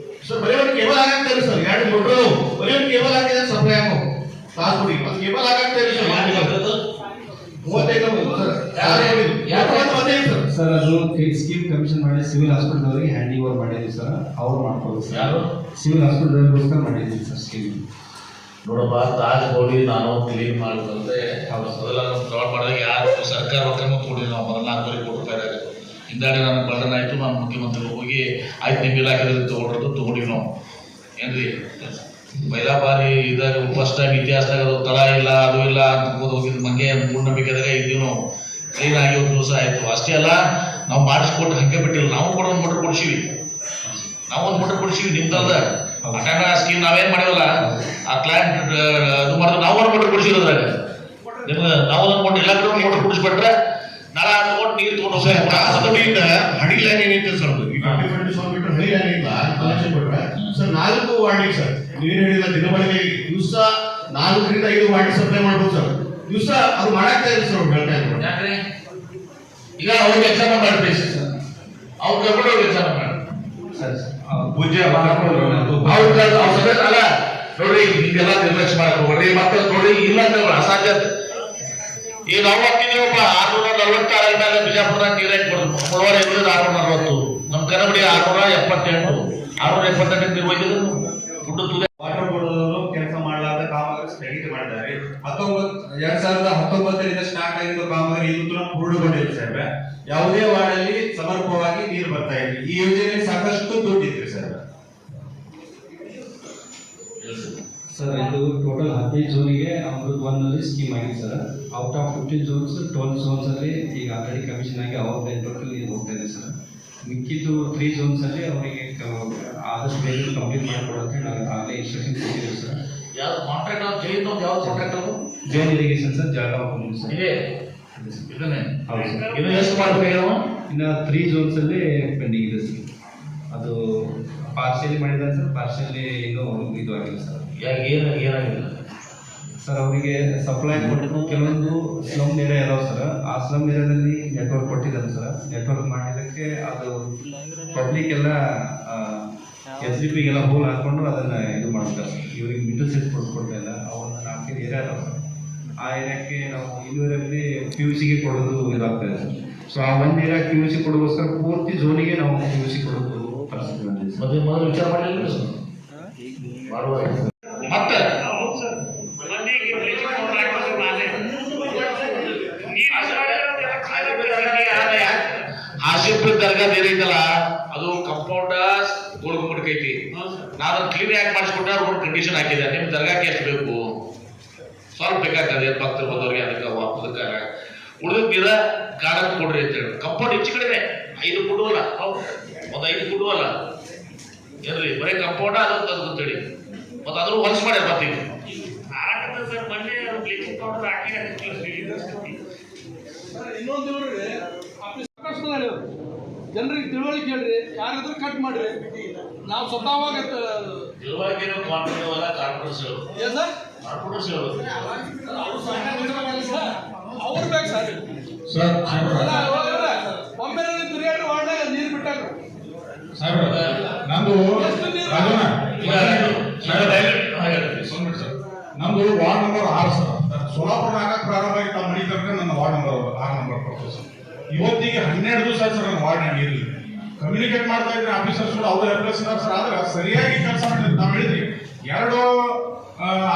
ಸರ್, ಬರೀ ಒಂದು ಕೇಬಲ್ ಹಾಕಂತಾರೆ ಸರ್. 2 ಮೋಟ್ರು ಬರೀ ಒಂದು ಕೇಬಲ್ ಹಾಕಿದ್ರೆ ಸಪ್ಲೈ ಹಾಕೋ ತಾಸ್ಕೊಡಿ, ಒಂದು ಕೇಬಲ್ ಹಾಕಂತಾರೆ ಸರ್. 35 ಸರ್. ಅದು ಸ್ಕೀಮ್ ಕಮಿಷನ್ ಮಾಡಿ ಸಿವಿಲ್ ಹಾಸ್ಪಿಟಲ್ ಅವರಿಗೆ ಹ್ಯಾಂಡ್ ಓವರ್ ಮಾಡಿದ್ವಿ ಸರ್. ಅವ್ರು ಮಾಡ್ಬೋದು ಸರ್. ಯಾರು ಸಿವಿಲ್ ಹಾಸ್ಪಿಟಲ್ ಮಾಡಿದ್ವಿ ಸರ್ ಸ್ಕೀಮ್. ನೋಡಪ್ಪ, ತಾಜ್ಕೋಡಿ ನಾನು ಕ್ಲೀನ್ ಮಾಡಿದಂತೆ ಮೊದಲ ಫ್ರಾಡ್ ಮಾಡಿದಾಗ ಯಾರು ಸರ್ಕಾರ ಕ್ರಮ ಕೊಡಿಲ್ಲ. ನಾವು ಮೊದಲ 4 ಕೋಟಿ ರೂಪಾಯಿ ಆಗುತ್ತೆ. ಹಿಂದಾಡಿ ನನಗೆ ಬರ್ಡನ್ ಆಯಿತು, ನಾನು ಮುಖ್ಯಮಂತ್ರಿಗೆ ಹೋಗಿ ಆಯ್ತು ನಿಮ್ಮ ಇಲಾಖೆದಲ್ಲಿ ತೊಗೊಂಡಿವಿ ನಾವು. ಏನ್ರಿ ಮಹಿಳಾ ಬಾರಿ ಇದಾಗ ಫಸ್ಟ್ ಟೈಮ್ ಇತಿಹಾಸದಾಗ ಅದು ತಳ ಇಲ್ಲ, ಅದು ಇಲ್ಲ ಅಂತ ಹೋಗಿದ್ದು ಮಂಗೆ ಮೂಢನಂಬಿಕೆದಾಗ ಇದ್ದೀವಿ ನಾವು. ಕ್ಲೀನ್ ಆಗಿ 1 ದಿವಸ ಆಯಿತು. ಅಷ್ಟೇ ಅಲ್ಲ, ನಾವು ಮಾಡಿಸ್ಕೊಟ್ಟು ಹಂಗೆ ಬಿಟ್ಟಿಲ್ಲ, ನಾವು ಕೂಡ ಒಂದು ಮೋಟರ್ ಕೊಡ್ಸಿವಿ. ನಿಮ್ದಲ್ದ ಅಟೆಂಡ ಸ್ಕೀಮ್ ನಾವೇನ್ ಮಾಡಿವಲ್ಲ, ಆ ಕ್ಲೈಂಟ್ ಇದು ಮಾಡಿದ್ರೆ ನಾವು ಒಂದು ಮೋಟರ್ ಕೊಡ್ಸಿರೋದ್ರಾಗ ನಿಮ್ಗೆ ನಾವು ಒಂದು ಮೋಟರ್ ಎಲ್ಲ ಕಡೆ ಮೋಟರ್ ಕೊಡಿಸ್ಬಿಟ್ರೆ ನಾಳೆ ತಗೊಂಡು ನೀರು ತಗೊಂಡು ಹಡಿ ಲೈನ್ ಏನೈತೆ ಸರ್, 20 ಮೀಟರ್ ಹಡಿ ಲೈನ್ ಇಲ್ಲ ಕನೆಕ್ಷನ್ ಬಿಟ್ರೆ ಸರ್ 4 ವಾರ್ಡಿಗೆ ಸರ್ ನೀರು ಹೇಳಿಲ್ಲ. ದಿನಬಳಕೆ ದಿವಸ 4 ರಿಂದ 5 ವಾರ್ಡ್ ಸಪ್ಲೈ ಮಾಡ್ಬೋದು ಸರ್. ದಿವಸ ಅದು ಮಾಡಾಕ್ತಾ ಇದೆ ಸರ್, ಹೇಳ್ತಾ ಇದ್ರು. ಯಾಕ್ರಿ ಈಗ ಅವ್ರಿಗೆ ಎಕ್ಸಾಮ್ ಮಾಡ್ತೀವಿ ಸರ್, ಅವ್ರು ಕರ್ಕೊಂಡು ಹೋಗಿ ಎಕ್ಸಾಮ್ ಮಾಡಿ ಪೂಜೆ ಅಲ್ಲ ನೋಡ್ರಿ, ಹಿಂಗೆಲ್ಲ ನಿರ್ಲಕ್ಷ್ಯ ಮಾಡಕ್ ಹೋಗ್ರಿ. ಮತ್ತೆ ನೋಡ್ರಿ, ಇಲ್ಲ ಅಂತ ಅಸಾಧ್ಯ. ಈಗ ನಾವು ಹಾಕಿದೀವಪ್ಪ 646 ಮೇಲೆ ಬಿಜಾಪುರದಾಗ ನೀರು ಹಾಕಿ ಕೊಡೋರು 640, ನಮ್ಮ ಕನ್ನಡಿ 678 ನೀರು ಒಯ್ದಿದ್ರು. ವಾಟರ್ ಬೋರ್ಡ್ ಕೆಲಸ ಮಾಡಲಾದ ಕಾಮಗಾರಿ ಸ್ಥಗಿತ ಮಾಡಿದ್ದಾರೆ. 2019ರಿಂದ ಸ್ಟಾರ್ಟ್ ಆಗಿದ್ದ ಕಾಮಗಾರಿ ಇದು ಪೂರ್ಣಗೊಂಡಿದೆ ಸರ್. ಯಾವುದೇ ವಾರ್ಡಲ್ಲಿ ಸಮರ್ಪಕವಾಗಿ ನೀರು ಬರ್ತಾ ಇದೆ. ಈ ಯೋಜನೆಯಲ್ಲಿ ಸಾಕಷ್ಟು ದುಡ್ಡು ಇತ್ತು ಸರ್. ಇದು ಟೋಟಲ್ 15 ಝೋನಿಗೆ ಅಮೃತ್ 1 ನಲ್ಲಿ ಸ್ಕೀಮ್ ಆಗಿದೆ sir. Out of 15 zones 12 zones ಅಲ್ಲಿ ಈಗ ಆಲ್ರೆಡಿ ಕಮಿಷನ್ ಆಗಿ ಅವ್ರ ಟೋಟಲ್ ನೀರು ಹೋಗ್ತಾ ಇದೆ ಸರ್. ಮಿಕ್ಕಿದ್ದು 3 ಝೋನ್ಸ್ ಅಲ್ಲಿ ಅವರಿಗೆ ಆದಷ್ಟು ಬೇಗ ಕಂಪ್ಲೀಟ್ ಮಾಡಿಕೊಡೋಕೆ ನಾವು ಆಗಲೇ ಇನ್ಸ್ಟ್ರಕ್ಷನ್ ಕೊಟ್ಟಿದ್ದೀವಿ ಸರ್. ಯಾವ ಕಾಂಟ್ರಾಕ್ಟ್ ಅವ್ರು ಜೈನ್ ಯಾವ ಕಾಂಟ್ರಾಕ್ಟ್ ಅವರು Jain irrigation sir, Jalgaon sir. ಇದೆ ಇದನ್ನೇ ಹೌದು ಸರ್. ಇದು ಎಷ್ಟು ಮಾಡಬೇಕು? ಇನ್ನು 3 ಝೋನ್ಸ್ ಅಲ್ಲಿ ಪೆಂಡಿಂಗ್ ಇದೆ ಸರ್. ಅದು ಪಾರ್ಷಿಯಲಿ ಮಾಡಿದ್ದಾರೆ ಸರ್, ಪಾರ್ಷಿಯಲಿ ಇನ್ನೂ ಇದು ಆಗಿಲ್ಲ ಸರ್. ಏನಾಗಿಲ್ಲ ಸರ್, ಅವರಿಗೆ ಸಪ್ಲೈ ಕೊಟ್ಟು ಕೆಲವೊಂದು ಸ್ಲಮ್ ಏರಿಯಾ ಇದಾವೆ ಸರ್. ಆ ಸ್ಲಮ್ ಏರಿಯಾದಲ್ಲಿ ನೆಟ್ವರ್ಕ್ ಕೊಟ್ಟಿದ್ದಾರೆ ಸರ್. ನೆಟ್ವರ್ಕ್ ಮಾಡಿದ್ದಕ್ಕೆ ಅದು ಪಬ್ಲಿಕ್ ಎಲ್ಲ SDPಗೆಲ್ಲ ಹೋಲ್ ಹಾಕೊಂಡು ಅದನ್ನ ಇದು ಮಾಡ್ತಾರೆ ಸರ್. ಇವರಿಗೆ ಮಿಡಲ್ ಸೆಟ್ ಕೊಡ್ತಾ ಇಲ್ಲ. ಅವನ್ನ 4 ಏರಿಯಾ ಇದಾವೆ ಸರ್. ಆ ಏರಿಯಾಕ್ಕೆ ನಾವು ಇನ್ನೂರಲ್ಲಿ PUCಗೆ ಕೊಡೋದು ಇದಾಗ್ತದೆ ಸರ್. ಸೊ ಆ ಒಂದು ಏರಿಯಾ PUC ಕೊಡೋಗೋಸ್ಕರ ಪೂರ್ತಿ ಝೋನಿಗೆ ನಾವು PUC ಕೊಡೋದು ಪರಿಸ್ಥಿತಿ ಬಂದಿದೆ ಸರ್. ಮೊದಲು ವಿಚಾರ ಮಾಡಲಿಲ್ಲ ಸರ್ ಮಾಡುವಾಗ ಮತ್ತೆ ಹಾಸಿಫ್ ದರ್ಗಾ ಏನೈತಲ್ಲ ಅದು ಕಂಪೌಂಡ್ ಗೋಳ್ಗುಂಬಡ್ಕೈತಿ. ನಾನು ಕ್ಲೀನ್ ಯಾಕೆ ಮಾಡಿಸ್ಕೊಂಡ್ರೆ ಅವ್ರು ಕಂಡೀಷನ್ ಹಾಕಿದೆ, ನಿಮ್ ದರ್ಗಾಕ್ಕೆ ಎಷ್ಟು ಬೇಕು ಸ್ವಲ್ಪ ಬೇಕಾಗ್ತದೆ ಭಕ್ತರು ಬಂದವ್ರಿಗೆ, ಅದಕ್ಕೆ ಉಳಿದ ನೀರ ಗಾರ್ಡನ್ ಕೊಡ್ರಿ ಅಂತ ಹೇಳಿ. ಕಂಪೌಂಡ್ ಹೆಚ್ಚು ಕಡಿಮೆ 5 ಕೊಡುವಲ್ಲ, ಒಂದು 5 ಕೊಡುವಲ್ಲ ಏನ್ರಿ, ಬರೀ ಕಂಪೌಂಡ್ ಅದು ಅಂತೇಳಿ ಮತ್ತೆ ಅದ್ರ ಹೊಲಸು ಮಾಡ್ಯಾರ. ಮತ್ತೆ ಇನ್ನೊಂದು ಜನರಿಗೆ ತಿಳುವಳಿಕೆ ಹೇಳ್ರಿ, ಯಾರಾದ್ರೂ ಕಟ್ ಮಾಡ್ರಿ. ನಾವು ಸ್ವತಃವಾಗ ಅವ್ರು ಬೇಕು ಸರ್. ಒಮ್ಮೆ ತಿರುಗಾಡಿ ವಾರ್ಡ್ನಾಗ ನೀರು ಬಿಟ್ಟಾಗ ನಮ್ದು ನಮ್ದು ವಾರ್ಡ್ ನಂಬರ್ 6 ಸರ್. ಸೋಲಾಪುರದಾಗ ಪ್ರಾರಂಭ ಆಗಿ ತಾವು ಮನೆ ತನಕ ನನ್ನ ವಾರ್ಡ್ ನಂಬರ್ 6 ನಂಬರ್ ಕೊಡ್ತೀವಿ ಸರ್. ಇವತ್ತಿಗೆ 12 ದಿವಸ ಆಯ್ತು ಸರ್ ನನ್ನ ವಾರ್ಡ್ ನೀರಿಲ್ಲ. ಕಮ್ಯುನಿಕೇಟ್ ಮಾಡ್ತಾ ಇದ್ರೆ ಆಫೀಸರ್ಸ್ ಕೂಡ ಅವರು ಎಫ್ಎಸ್ ಸರ್, ಆದ್ರೆ ಸರಿಯಾಗಿ ಕೆಲಸ ಮಾಡಿದ್ರೆ ನಾವು ಹೇಳಿದ್ರಿ 2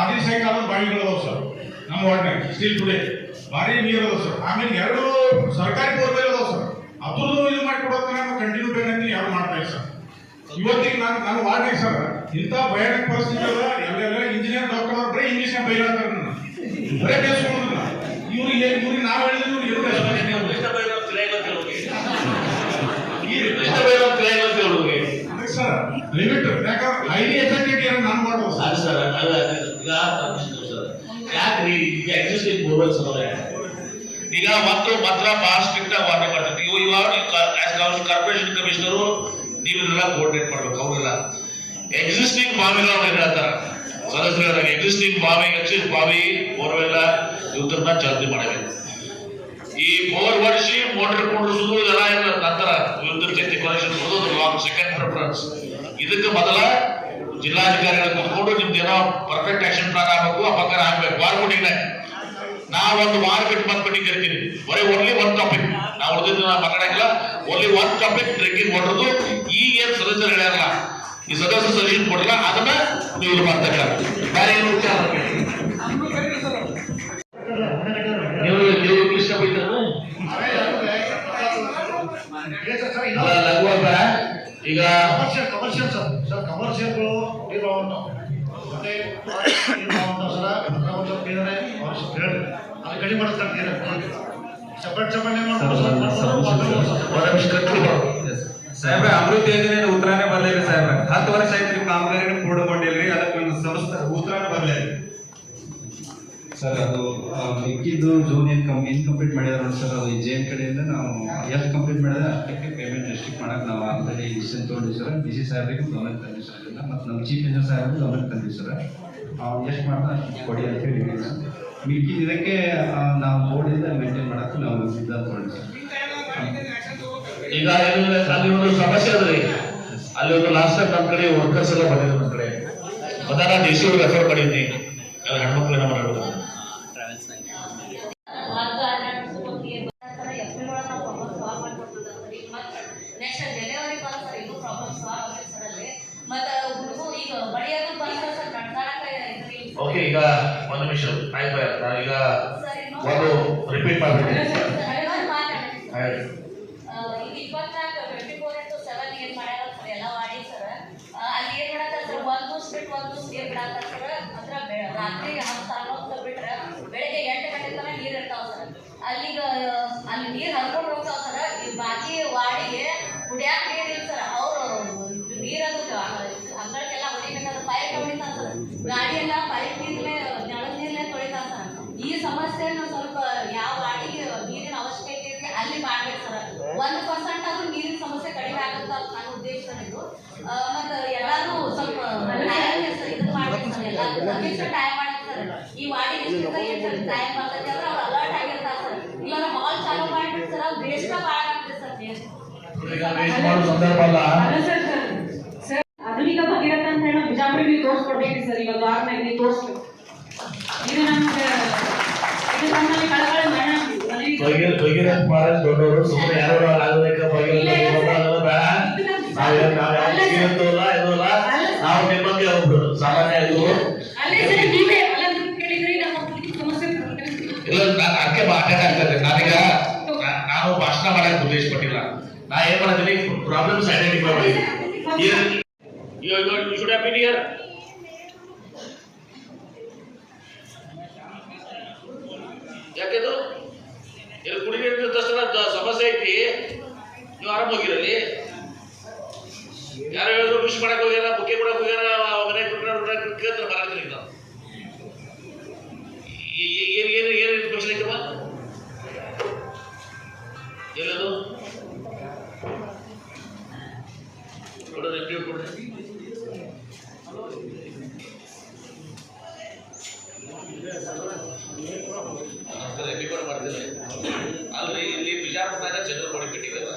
ಆದಿಶಾಹಿ ಕಾಲದ ಬಾವಿಗಳದಾವ್ ಸರ್ ನಮ್ಮ ವಾರ್ಡ್ನಾಗ ಸ್ಟಿಲ್ ಟುಡೇ ಭಾರಿ ನೀರು ಅದಾವ ಸರ್. ಆಮೇಲೆ 2 ಸರ್ಕಾರಿ ಬೋರ್ವೆಲ್ ಅದಾವ ಸರ್. ಅದ್ರದ್ದು ಇದು ಮಾಡಿಕೊಡೋಕೆ ನಾವು ಕಂಟಿನ್ಯೂ ಬೇಕಂತ ಯಾರು ಮಾಡ್ತಾ ಇಲ್ಲ ಸರ್. ಇವತ್ತಿಗೆ ನಾನು ವಾರ್ಡ್ನಾಗ ಸರ್ ಇಂಥ ಭಯಾನಕ ಪರಿಸ್ಥಿತಿ ಅದ. ಎಲ್ಲ ಇಂಜಿನಿಯರ್ ಡಾಕ್ಟರ್ ಅವ್ರು ಬರೀ ಇಂಗ್ಲೀಷ್ನ ಬೈಲಾಡ್ತಾರೆ ನನ್ನ ಬರೇ ಬೇಸ್ಕೊಂಡ್ರಲ್ಲ. ಇವ್ರಿಗೆ ನಾವು ಹೇಳಿದ್ರೆ ಇವ್ರು ಸರ್ ಲಿಮಿಟ್ ಯಾಕಂದ್ರೆ ಹೈಲಿ ಎಫೆಕ್ಟೆಡ್ ನಾನು ಮಾಡೋದು ಸರ್. ಯಾಕ್ರಿ ಈಗ ಎಕ್ಸಿಸ್ಟಿಂಗ್ ಬೋರ್ವೆಲ್ಸ್ ಈಗ ಮಾತ್ರ ಬಹಳ ಸ್ಟ್ರಿಕ್ಟ್ ಆಗಿ ವಾರ್ನಿಂಗ್ ಮಾಡ್ತೀವಿ. ಕಾರ್ಪೊರೇಷನ್ ಕಮಿಷನರು ನೀವೆಲ್ಲ ಕೋಆರ್ಡಿನೇಟ್ ಮಾಡ್ಬೇಕು. ಅವರೆಲ್ಲ ಎಕ್ಸಿಸ್ಟಿಂಗ್ ಬಾವಿಗಳು ಹೇಳ್ತಾರ ಸದಸ್ಯರಾಗಿ ಎಕ್ಸಿಸ್ಟಿಂಗ್ ಬಾವಿ ಬೋರ್ವೆಲ್ಲ ಇವ್ರನ್ನ ಚಾಲನೆ ಮಾಡಬೇಕು. ಈ ಬೋರ್ ವರ್ಷಿ ಮೋಟರ್ ಕೊಂಡಿಸೋದು ಇದೆಲ್ಲ ನಂತರ ಇವ್ರ ಜೊತೆ ಕನೆಕ್ಷನ್ ಕೊಡೋದು ಲಾಂಗ್ ಸೆಕೆಂಡ್ ಪ್ರಿಫರೆನ್ಸ್. ಇದಕ್ಕೆ ಮೊದಲ ಜಿಲ್ಲಾಧಿಕಾರಿಗಳ ಕೂತ್ಕೊಂಡು ನಿಮ್ದು ಏನೋ ಪರ್ಫೆಕ್ಟ್ ಆಕ್ಷನ್ ಪ್ಲಾನ್ ಆಗಬೇಕು. ಆ ಪ್ರಕಾರ ಆಗ್ಬೇಕು. ವಾರ ಕೊಟ್ಟಿದ್ದೆ ನಾವು ಒಂದು ವಾರ ಬಿಟ್ಟು ಬಂದ್ಬಿಟ್ಟು ಕರಿತೀನಿ. ಓನ್ಲಿ 1 ಟಾಪಿಕ್ ನಾವು ಉಳಿದಿದ್ದು ನಾವು ಮಾತಾಡಂಗಿಲ್ಲ. ಓನ್ಲಿ 1 ಟಾಪಿಕ್ ಡ್ರಿಂಕಿಂಗ್ ವಾಟರ್ದು. ಈಗ ಏನ್ ಸದಸ್ಯರು ಹೇಳ್ಯಾರಲ್ಲ ಈ ಸದಸ್ಯ ಸಜೆಷನ್ ಕೊಡಲ್ಲ ಅದನ್ನ ನೀವು ಇದು ಮಾಡ್ತಾ ಬೇರೆ ಏನು ವಿಚಾರ ನೀವು ಇಂಗ್ಲಿಷ್ ಬೈತಾರ ಲಘು ಬೇಡ. ಈಗ ಕಮರ್ಷಿಯಲ್ ಸರ್ ಕಮರ್ಷಿಯಲ್ಗಳು ಮತ್ತೆ ಅದು ಕಡಿಮೆ ಮಾಡ್ತಾರೆ ಸಪರೇಟ್ ಸಾಹೇಬ್ರೆ ಅಮೃತ ಯೋಜನೆ ಉತ್ತರಾನೇ ಬರ್ಲಿಲ್ಲ ಸಾಹೇಬ್ರೆ. 10 ವರ್ಷ ಆಯ್ತು ನೀವು ಕಾಮಗಾರಿ ಪೂರ್ಣಗೊಂಡಿಲ್ರಿ. ಅದಕ್ಕೆ ಒಂದು ಸಂಸ್ಥೆ ಉತ್ತರಾನೇ ಬರ್ಲಿಲ್ಲ ಸರ್. ಅದು ಮಿಕ್ಕಿದ್ದು ಜೂನ್ ಇನ್ಕಂಪ್ಲೀಟ್ ಮಾಡಿದಾರೆ ನೋಡಿ ಸರ್. ಅದು ಜೇನ್ ಕಡೆಯಿಂದ ನಾವು ಎಷ್ಟು ಕಂಪ್ಲೀಟ್ ಮಾಡಿದ್ರೆ ಅಷ್ಟಕ್ಕೆ ಪೇಮೆಂಟ್ ರೆಸ್ಟ್ರಿಕ್ಟ್ ಮಾಡಕ್ಕೆ ನಾವು ಆಲ್ರೆಡಿ ಡಿಸಿಷನ್ ತೊಗೊಂಡಿವಿ ಸರ್. ಡಿ ಸಿ ಸಾಹೇಬ್ರಿಗೆ ಗಮನ ತಂದಿವಿ ಸರ್. ಇಲ್ಲ ಮತ್ತು ನಮ್ಮ ಚೀಫ್ ಇಂಜಿನಿಯರ್ ಸಾಹೇಬ್ರಿಗೆ ಗಮನ ತಂದಿವಿ ಸರ್. ಎಷ್ಟು ಮಾಡ್ತಾ ಅಷ್ಟು ಕೊಡಿ ಅಂತ ಹೇಳಿ ಮಿಕ್ಕಿದ ಇದಕ್ಕೆ ನಾವು ಬೋರ್ಡಿಂದ ಮೇಂಟೈನ್ ಮಾಡಕ್ಕೆ ನಾವು ಸಿದ್ಧಾಂತ ತೊಗೊಂಡಿವಿ ಸರ್. ಈಗ ಅಲ್ಲಿ ಒಂದು ಸಮಸ್ಯೆ ಅದ್ರಿ. ಅಲ್ಲಿ ಒಂದು ಲಾಸ್ಟ್ ಟೈಮ್ ನಮ್ಮ ಕಡೆ ವರ್ಕರ್ಸ್ ಎಲ್ಲ ಬಂದಿದ್ರು. ನಮ್ಮ ಕಡೆ ಮೊದಲ ಡಿ ಸಿ ಅವ್ರಿಗೆ ರೆಫರ್ ಮಾಡಿದ್ನಿ. ಅಲ್ಲಿ ಹೆಣ್ಮಕ್ಳನ್ನ ಮಾಡೋದು ಓಕೆ. ಈಗ 1 ನಿಮಿಷ ಆಯ್ತು. ನಾನೀಗ ಒಂದು ರಿಪೀಟ್ ಮಾಡ್ತೀನಿ. ರಾತ್ರಿ 10 ಬಿಟ್ರೆ ಬೆಳಗ್ಗೆ 8 ಗಂಟೆ ತನಕ ನೀರ್ ಇರ್ತಾವ ಸರ್. ಅಲ್ಲಿ ನೀರ್ ಹರ್ಕೊಂಡು ಹೋಗ್ತಾವ ಸರ್. ಬಾಕಿ ವಾರ್ಡಿಗೆ ಕುಡಿಯಾಕ ನೀರ್ ಇಲ್ಲ ಸರ್. ಅವರು ನೀರದು ಅಂಗಳಕ್ಕೆಲ್ಲ ಹೊಡಿಬೇಕಾದ್ರೆ ಪೈಪ್ ಹೊಡಿತಾರ ಸರ್. ಗಾಡಿಯೆಲ್ಲ ಪೈಪ್ ನೀರ್ಲೆ ನಳದ ನೀರ್ಲೆ ತೊಳಿತಾರ ಸರ್. ಈ ಸಮಸ್ಯೆನ ಸ್ವಲ್ಪ ಯಾವ ವಾರ್ಡಿಗೆ ನೀರಿನ ಅವಶ್ಯಕತೆ ಇದೆ ಅಲ್ಲಿ ಮಾಡ್ಬೇಕು ಸರ್. 1% ಆದ್ರೂ ನೀರಿನ ಸಮಸ್ಯೆ ಕಡಿಮೆ ಆಗುತ್ತೆ ಅಂತ ನನ್ನ ಉದ್ದೇಶ ಇದು. ಮತ್ತೆ ಎಲ್ಲಾರು ಸ್ವಲ್ಪ ಇದನ್ನ ಮಾಡ್ಬೇಕು ಸರ್. ಎಲ್ಲ ಟೈಮ್ ಮಾಡ್ಬೇಕು ಸರ್. ಈ ವಾರ್ಡಿಗೆ ಟೈಮ್ ಬರ್ತೈತೆ ಅಂದ್ರೆ ಅವ್ರು ಅಲರ್ಟ್ ಆಗಿರ್ತಾರೆ ಸರ್. ಇಲ್ಲ ಹಾಲ್ ಚಾಲೂ ಮಾಡ್ಬಿಟ್ಟು ಸರ್ ಅದು ಬೇಸ್ಟ ಭಾಳ ಆಗ್ತದೆ ಸರ್. ಸಂದರ್ಭ ಅಲ್ಲ ಆಧುನಿಕ ಭಗೀರಥ ಅಂತ ಹೇಳೋ ಬಿಜಾಪುರಿಗೆ ನೀವು ತೋರಿಸ್ಕೊಡ್ಬೇಕ್ರಿ ಸರ್. ಇವಾಗ ವಾರನಾಗ ನೀವು ತೋರಿಸ್ಬೇಕು. ಇದು ನಮ್ಗೆ ಇದು ನಮ್ಮಲ್ಲಿ ಕಳಕಳಿ ಭಗೀರಥ ಮಹಾರಾಜ್ ದೊಡ್ಡವರು ಸುಮ್ಮನೆ ಯಾರು ಆಧುನಿಕ ಭಗೀರಥ ಬೇಡ. ನಾವು ನಿಮ್ಮಲ್ಲಿ ಒಬ್ರು ಸಾಮಾನ್ಯ ಇದು ಇಲ್ಲ. ಅದಕ್ಕೆ ಅಟೆಂಡ್ ಆಗ್ತದೆ. ನಾನು ಭಾಷಣ ಮಾಡಕ್ಕೆ ಉದ್ದೇಶ ಪಟ್ಟಿಲ್ಲ. ನಾ ಏನ್ ಮಾಡ್ತೀನಿ ಪ್ರಾಬ್ಲಮ್ಸ್ ಐಡೆಂಟಿಫೈ ಮಾಡಿ. You should have been here. ಯಾಕೆಂದ್ರೆ ಇಲ್ಲಿ ಕುಡಿಗೆ ತಕ್ಷಣ ಸಮಸ್ಯೆ ಐತಿ. ನೀವು ಆರಾಮ ಹೋಗಿರಲ್ಲಿ ಯಾರು ಹೇಳಿದ್ರು ವಿಶ್ ಮಾಡಕ್ ಹೋಗ್ಯಾರ, ಬುಕ್ಕೆ ಕೊಡಕ್ ಹೋಗ್ಯಾರ, ಕೇಳ್ತಾರೆ ಬರತ್ತೀನಿ ನಾವು. ಏನು ಇನ್ಫೆಕ್ಷನ್ ಐತಮ್ಮ ಎಲ್ಲದು ಕೊಡೋದು ಎಂಟ್ರಿ ಕೊಡ್ರಿ. ಮಾಡ್ತಿಲ್ಲ ಅಲ್ರಿ. ಇಲ್ಲಿ ಬಿಜಾಪುರದಾಗ ಜನರು ಮಾಡಿ ಕಟ್ಟಿದ್ದಾರೆ.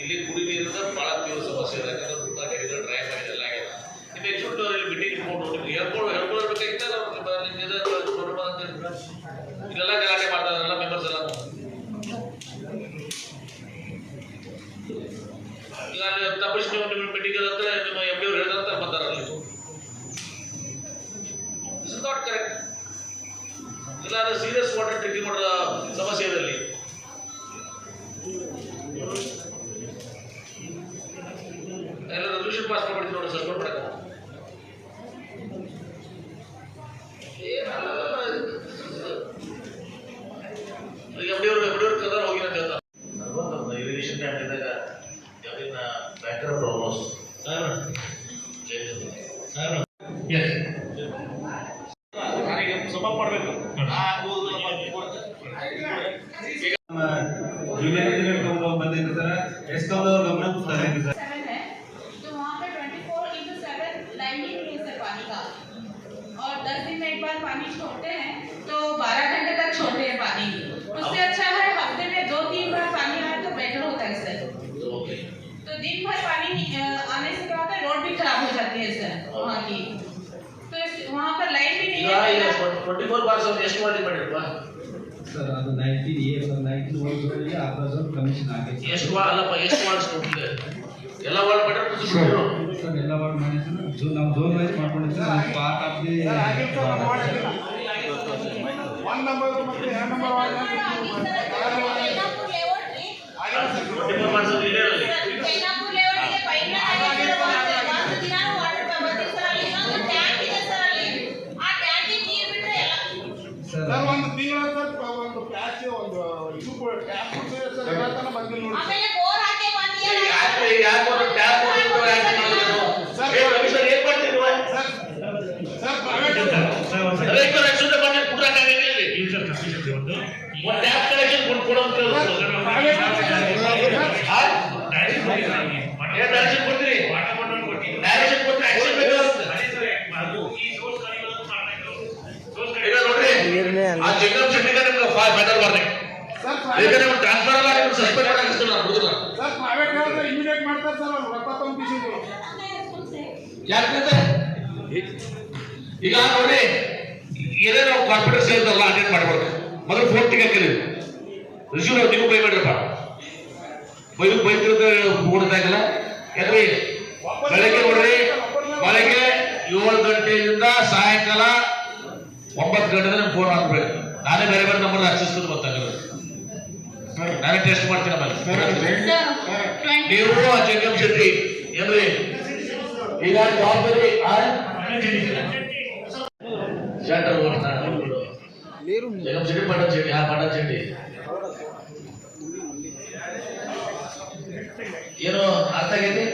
ಇಲ್ಲಿ ಕುಡಿ ನೀರಿನ ಬಹಳ ತೀವ್ರ ಸಮಸ್ಯೆ ಇದೆ. ಡ್ರೈವ್ ಮಾಡಿದೆಲ್ಲ ಆಗ್ಯದ. ನಿಮ್ಮ ಎಕ್ಸಿಕ್ಯೂಟಿವ್ ಮೀಟಿಂಗ್ ಇಟ್ಕೊಂಡು ನಿಮ್ಗೆ ಹೇಳ್ಕೊಳ್ಬೇಕಾಗಿತ್ತ ಇದೆಲ್ಲ ಗಲಾಟೆ ಮಾಡ್ತಾರಲ್ಲ ಮೆಂಬರ್ಸ್ ಎಲ್ಲ. ಈಗ ತಪ್ಪಿಸಿ ನೀವು ನಿಮ್ಮ ಮೀಟಿಂಗ್ ಹತ್ರ ನಿಮ್ಮ ಎಂ ಡಿ ಅವ್ರು ಹೇಳಿದಂತ ಬರ್ತಾರಲ್ಲಿ. This is not correct. ಇಲ್ಲ ಅದು ಸೀರಿಯಸ್ ವಾಟರ್ ಟ್ರೀಟ್ ಮಾಡೋ ಸಮಸ್ಯೆ ಇದರಲ್ಲಿ. ಎಲ್ಲ ರೆಸಲ್ಯೂಷನ್ ಪಾಸ್ ಮಾಡ್ಬಿಡ್ತೀವಿ ನೋಡಿ ಸರ್, ಕೊಡ್ಬೇಡ ಎಬ್ಡಿಯವ್ರು ಕದರ್ ಹೋಗಿ ಅಂತ ಹೇಳ್ತಾರೆ. ಇರಿಗೇಷನ್ ಡ್ಯಾಮ್ ಇದ್ದಾಗ ಬ್ಯಾಕ್ಟರ್ ಪ್ರಾಬ್ಲಮ್ಸ್ ನಾನೀಗ ಸಮಾಪ್ ಮಾಡಬೇಕು. ಜೂನಿಯರ್ ಇಂಜಿನಿಯರ್ ಬಂದಿದ್ದು ಸರ್, ಎಸ್ಕಾಂದವ್ರು ಗಮನ ಸರ್. तो वहाँ पे 24/7 लाइनिंग नहीं है सर पानी का, और 10 दिन में एक बार पानी छोड़ते हैं तो 12 घंटे तक छोड़ते हैं पानी. उससे अच्छा है हफ्ते में 2-3 बार पानी आए तो बेटर होता है सर. तो दिन भर पानी आने से क्या होता है, रोड भी खराब हो जाती है सर वहाँ की. तो वहाँ पर लाइन भी नहीं है. 24 ಬಾರ್ಸ್ ಎಷ್ಟು ಮಾಡಿ ಮಾಡಿಲ್ವಾ ಸರ್? ಅದು 19 ಆ ಪ್ರೆಸೆಂಟ್ ಕಮಿಷನ್ ಆಗಿದೆ. ಎಷ್ಟು ಅಲ್ಲಪ್ಪ, ಎಷ್ಟು ವಾರ್ಡ್ಸ್ ಕೊಟ್ಟಿದೆ? ಎಲ್ಲ ವಾರ್ಡ್ ಮಾಡಿದ್ರೆ ಸರ್ ಎಲ್ಲ ವಾರ್ಡ್ ಮಾಡಿದ್ರು. ನಾವು ಝೋನ್ ವೈಸ್ ಮಾಡ್ಕೊಂಡಿದ್ವಿ. Part of the one number ಮತ್ತೆ 2 ನಂಬರ್ ವಾರ್ಡ್ ಮಾಡಿಸೋದು ಇದೆ ಅಲ್ಲಿ. ಕೈನಾಪುರ ಲೆವೆಲ್ಗೆ ಪೈಪ್ಲೈನ್ ಆಗಿರೋ ಒಂದು ದಿನಾನು ವಾಟರ್ ಬಂದಿದೆ ಸರ್. ಅಲ್ಲಿ ಇನ್ನೊಂದು ಟ್ಯಾಂಕ್ ಇದೆ ಸರ್. ಅಲ್ಲಿ ಆ ಟ್ಯಾಂಕಿಗೆ ನೀರು ಬಿಟ್ರೆ ಎಲ್ಲ ಸರ್ ಒಂದು ತಿಂಗಳ ಸರ್ ಒಂದು ಪ್ಯಾಚ್ ಒಂದು ಇದು ಟ್ಯಾಪ್ ಸರ್ ಇವತ್ತನ ಬಂದಿಲ್ಲ ನೋಡಿ. ಆಮೇಲೆ ಬೋರ್ ಹಾಕಿ ಬಂದಿದೆ ಯಾಕೆ ಒಂದು ಟ್ಯಾಪ್ ಹೋಗಿದ್ರು ಯಾಕೆ ಮಾಡಿದ್ರು ಸರ್? ಕಮಿಷನ್ ಏನು ಮಾಡ್ತಿದ್ರು ಸರ್ ಪ್ರೈವೇಟ್ ರೈತರ ಶುದ್ಧ ಮಾಡಿ ಕುಡ್ರಾಕಾಗಿಲ್ಲ ಇಲ್ಲಿ. ಒಂದು ಟ್ಯಾಪ್ ಕನೆಕ್ಷನ್ ಕೊಡೋದು ಡೈರೆಕ್ಷನ್ ಕೊಡ್ತೀರಿ, ಡೈರೆಕ್ಷನ್ ಕೊಟ್ಟರೆ ಆಕ್ಷನ್ ಬೇಕಾಗುತ್ತೆ. ಈಗ ನೋಡ್ರಿ, ಆ ಜಗನ್ ಶೆಟ್ಟಿಗೆ ನಿಮ್ಗೆ ಮೆಟಲ್ ವಾರ್ನಿಂಗ್, ಈಗ ನೀವು ಟ್ರಾನ್ಸ್ಫರ್ ಅಲ್ಲ, ನೀವು ಸಸ್ಪೆಂಡ್ ಮಾಡಕ್ಕೆ ಇಷ್ಟ ನಾನು ಹುಡುಗರು ಸರ್ ಪ್ರೈವೇಟ್ ಹೇಳಿದ್ರೆ ಇಮಿಡಿಯೇಟ್ ಮಾಡ್ತಾರೆ ಸರ್. ಅವ್ರು ರೊಕ್ಕ ತಗೊಂಡಿಸಿದ್ರು ಯಾಕಂದ್ರೆ ಈಗ ನೋಡಿ, ಏನೇ ನಾವು ಕಾರ್ಪೊರೇಟರ್ ಸೇರಿದಾರಲ್ಲ ಅಟೆಂಡ್ ಮಾಡ್ಬೇಕು. ಮೊದಲು ಫೋನ್ ತೆಗಿಯಕ್ಕೆ ರಿಸ್ಯೂಮ್ ನೀವು ಬೈ ಮಾಡಿರಪ್ಪ, ಬೈತಿರೋದು ಓಡಿದಾಗಲ್ಲ. ಯಾಕ್ರಿ ಬೆಳಗ್ಗೆ ನೋಡ್ರಿ, ಬೆಳಗ್ಗೆ 7 ಗಂಟೆಯಿಂದ ಸಾಯಂಕಾಲ 9 ಗಂಟೆ ನಿಮ್ಗೆ ಫೋನ್ ಮಾಡ್ಬೇಕು. ನಾನೇ ಬೇರೆ ಬೇರೆ ನಂಬರ್ ಹಚ್ಚಿಸ್ಕೊಂಡು ಗೊತ್ತಾಗಲ್ಲ, ನಾನೇ ಟೆಸ್ಟ್ ಮಾಡ್ತೀನಿ. ಆಮೇಲೆ ನೀವು ಜಗನ್ ಶೆಟ್ಟಿ ಏನ್ರಿ ಈಗ ಜವಾಬ್ದಾರಿ ಶೆಟ್ಟರ್ ಜಗನ್ ಶೆಟ್ಟಿ ಪಟ್ಟಣ ಶೆಟ್ಟಿ ಪಟ್ಟಣ ಶೆಟ್ಟಿ ಏನು ಅರ್ಥ ಆಗೈತಿ?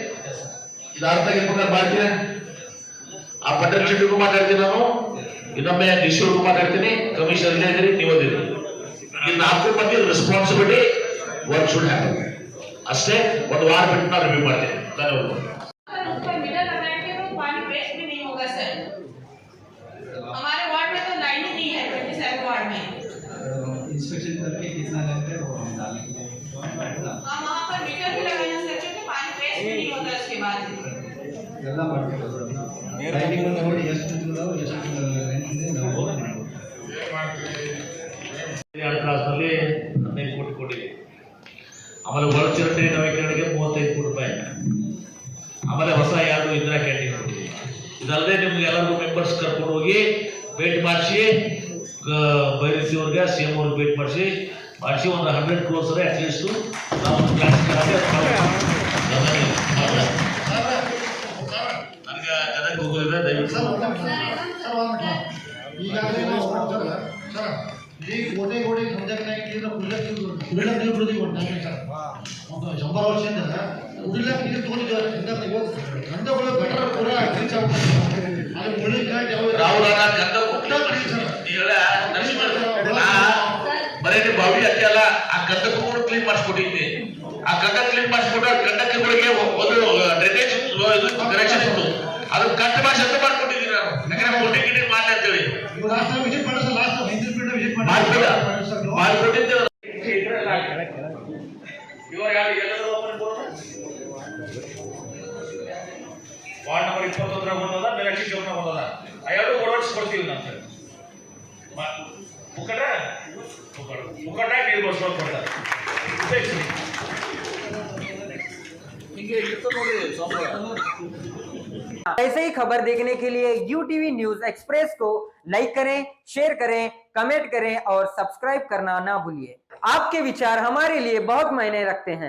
ಇದು ಅರ್ಥ ಆಗೈತಿ ಮಾಡ್ತೀನಿ. ಆ ಪಟ್ಟಣ ಶೆಟ್ಟಿಗೂ ಮಾತಾಡ್ತೀನಿ ನಾನು, ಇನ್ನೊಮ್ಮೆ ಡಿಸ್ಟ್ರಿಕ್ಟ್ಗೂ ಮಾತಾಡ್ತೀನಿ. ಕಮಿಷನರ್ ಇಲ್ಲೇ ಇದ್ದೀರಿ, ನೀವು ಓದಿರಿ. ಈ 4 ಮಂದಿ ರೆಸ್ಪಾನ್ಸಿಬಿಲಿಟಿ ವರ್ಕ್ ಶುಡ್ ಹ್ಯಾಪನ್ ಅಷ್ಟೇ. ಒಂದು ವಾರ ಬಿಟ್ಟು ನಾನು ರಿವ್ಯೂ ಮಾಡ್ತೀನಿ. ಧನ್ಯವಾದ. उसका मीटर लगाएंगे तो पानी वेस्ट भी नहीं होगा सर. हमारे वार्ड में तो लाइन ही नहीं है 27 वार्ड में. इंस्पेक्शन करके कितना लगता है वो हम डालेंगे. हम वहाँ पर मीटर भी लगाना सर, क्योंकि पानी वेस्ट भी नहीं होता उसके बाद. ಎಲ್ಲ ಮಾಡ್ತೀವಿ. ಲೈಟಿಂಗ್ ನೋಡಿ ಎಷ್ಟು ಇದಾವೆ, ಎಷ್ಟು ಲೆಂತ್ ಇದೆ ನಾವು ಮಾಡ್ತೀವಿ. ಕ್ಲಾಸ್ನಲ್ಲಿ 15 ಕೋಟಿ ಕೊಟ್ಟಿದೆ. ಆಮೇಲೆ ಒಳಚಿರಟೆ ನವೀಕರಣಕ್ಕೆ 35 ಕೋಟಿ ರೂಪಾಯಿ. ಆಮೇಲೆ ಹೊಸ 2 ಇಂದಿರಾ ಕ್ಯಾಂಟೀನ್ ಕೊಟ್ಟಿದೆ. ಇದಲ್ಲದೆ ನಿಮ್ಗೆ ಎಲ್ಲರಿಗೂ ಮೆಂಬರ್ಸ್ ಕರ್ಕೊಂಡು ಹೋಗಿ ಭೇಟಿ ಮಾಡಿಸಿ, ಬೈರಸಿ ಅವ್ರಿಗೆ CM ಅವ್ರಿಗೆ ಭೇಟಿ ಮಾಡಿಸಿ ಒಂದು 100 crores ಅಟ್ಲೀಸ್ಟ್ ನಾವು ನನಗೆ ಜನಕ್ಕೆ ಹೋಗೋದಿದೆ. ದಯವಿಟ್ಟು ಈ ಕೋಟೆ ಗೋಡೆ ಕಂಜಕ್ನಾಗಿದ್ರೆ ಕುಡಿಲಕ್ಕೆ ನೀರು ಬಿಡೋದು ಒಂದು 100 ವರ್ಷದಿಂದ ಕುಡಿಲಕ್ಕೆ ನೀರು ತಗೊಂಡಿದ್ದಾರೆ. ಗಂಧಗಳು ಗಟರ್ ಪೂರ ರೀಚ್ ಆಗ್ತದೆ. ಅದು ಮುಳಿಕಾಯಿ ರಾಹುಲ್ ಬರೀ ಬಾವಿ ಅಷ್ಟೇ ಅಲ್ಲ, ಆ ಗಂಧಕ್ಕೂ ಕ್ಲೀನ್ ಮಾಡಿಸ್ಕೊಟ್ಟಿದ್ದೆ. ಆ ಗಂಧ ಕ್ಲೀನ್ ಮಾಡಿಸ್ಕೊಟ್ಟು ಗಂಧಕ್ಕೆ ಒಂದು ಡ್ರೈನೇಜ್ ಕನೆಕ್ಷನ್ ಇತ್ತು, ಅದನ್ನ ಕಟ್ ಮಾಡಿ ಶಬ್ದ ಮಾಡ್ಕೊಟ್ಟಿದ್ದೀನಿ ನಾನು. ಯಾಕಂದ್ರೆ ಕೋಟಿ ಗಿಟಿ ಮಾತಾಡ್ತೇವೆ ವಿಸಿಟ್ ಮಾಡಿದ್ರೆ ಲಾಸ್ಟ್ 5 ದಿನ ವಿಸಿಟ್ ಮಾಡಿಕೊಟ್ಟಿದ್ದೇವೆ. ಇವರು ಯಾರು ಎಲ್ಲರೂ ವಾರ್ಡ್ ನಂಬರ್ 21 ಒಂದದ ಮೀನಾಕ್ಷಿ ಚೌಕ್ನಾಗ ಒಂದದ ಆ ಎರಡು ಕೊಡ್ತೀವಿ ಅಂತ ಮುಖಂಡ ನೀರು ಬರ್ಸ್ಕೊಂಡು ಕೊಡ್ತಾರೆ ಹಿಂಗೆ ಇರ್ತದೆ ನೋಡಿ ಸಂಬಳ. ऐसे ही खबर देखने के लिए UTV न्यूज एक्सप्रेस को लाइक करें, शेयर करें, कमेंट करें और सब्सक्राइब करना ना भूलिए। आपके विचार हमारे लिए बहुत मायने रखते हैं।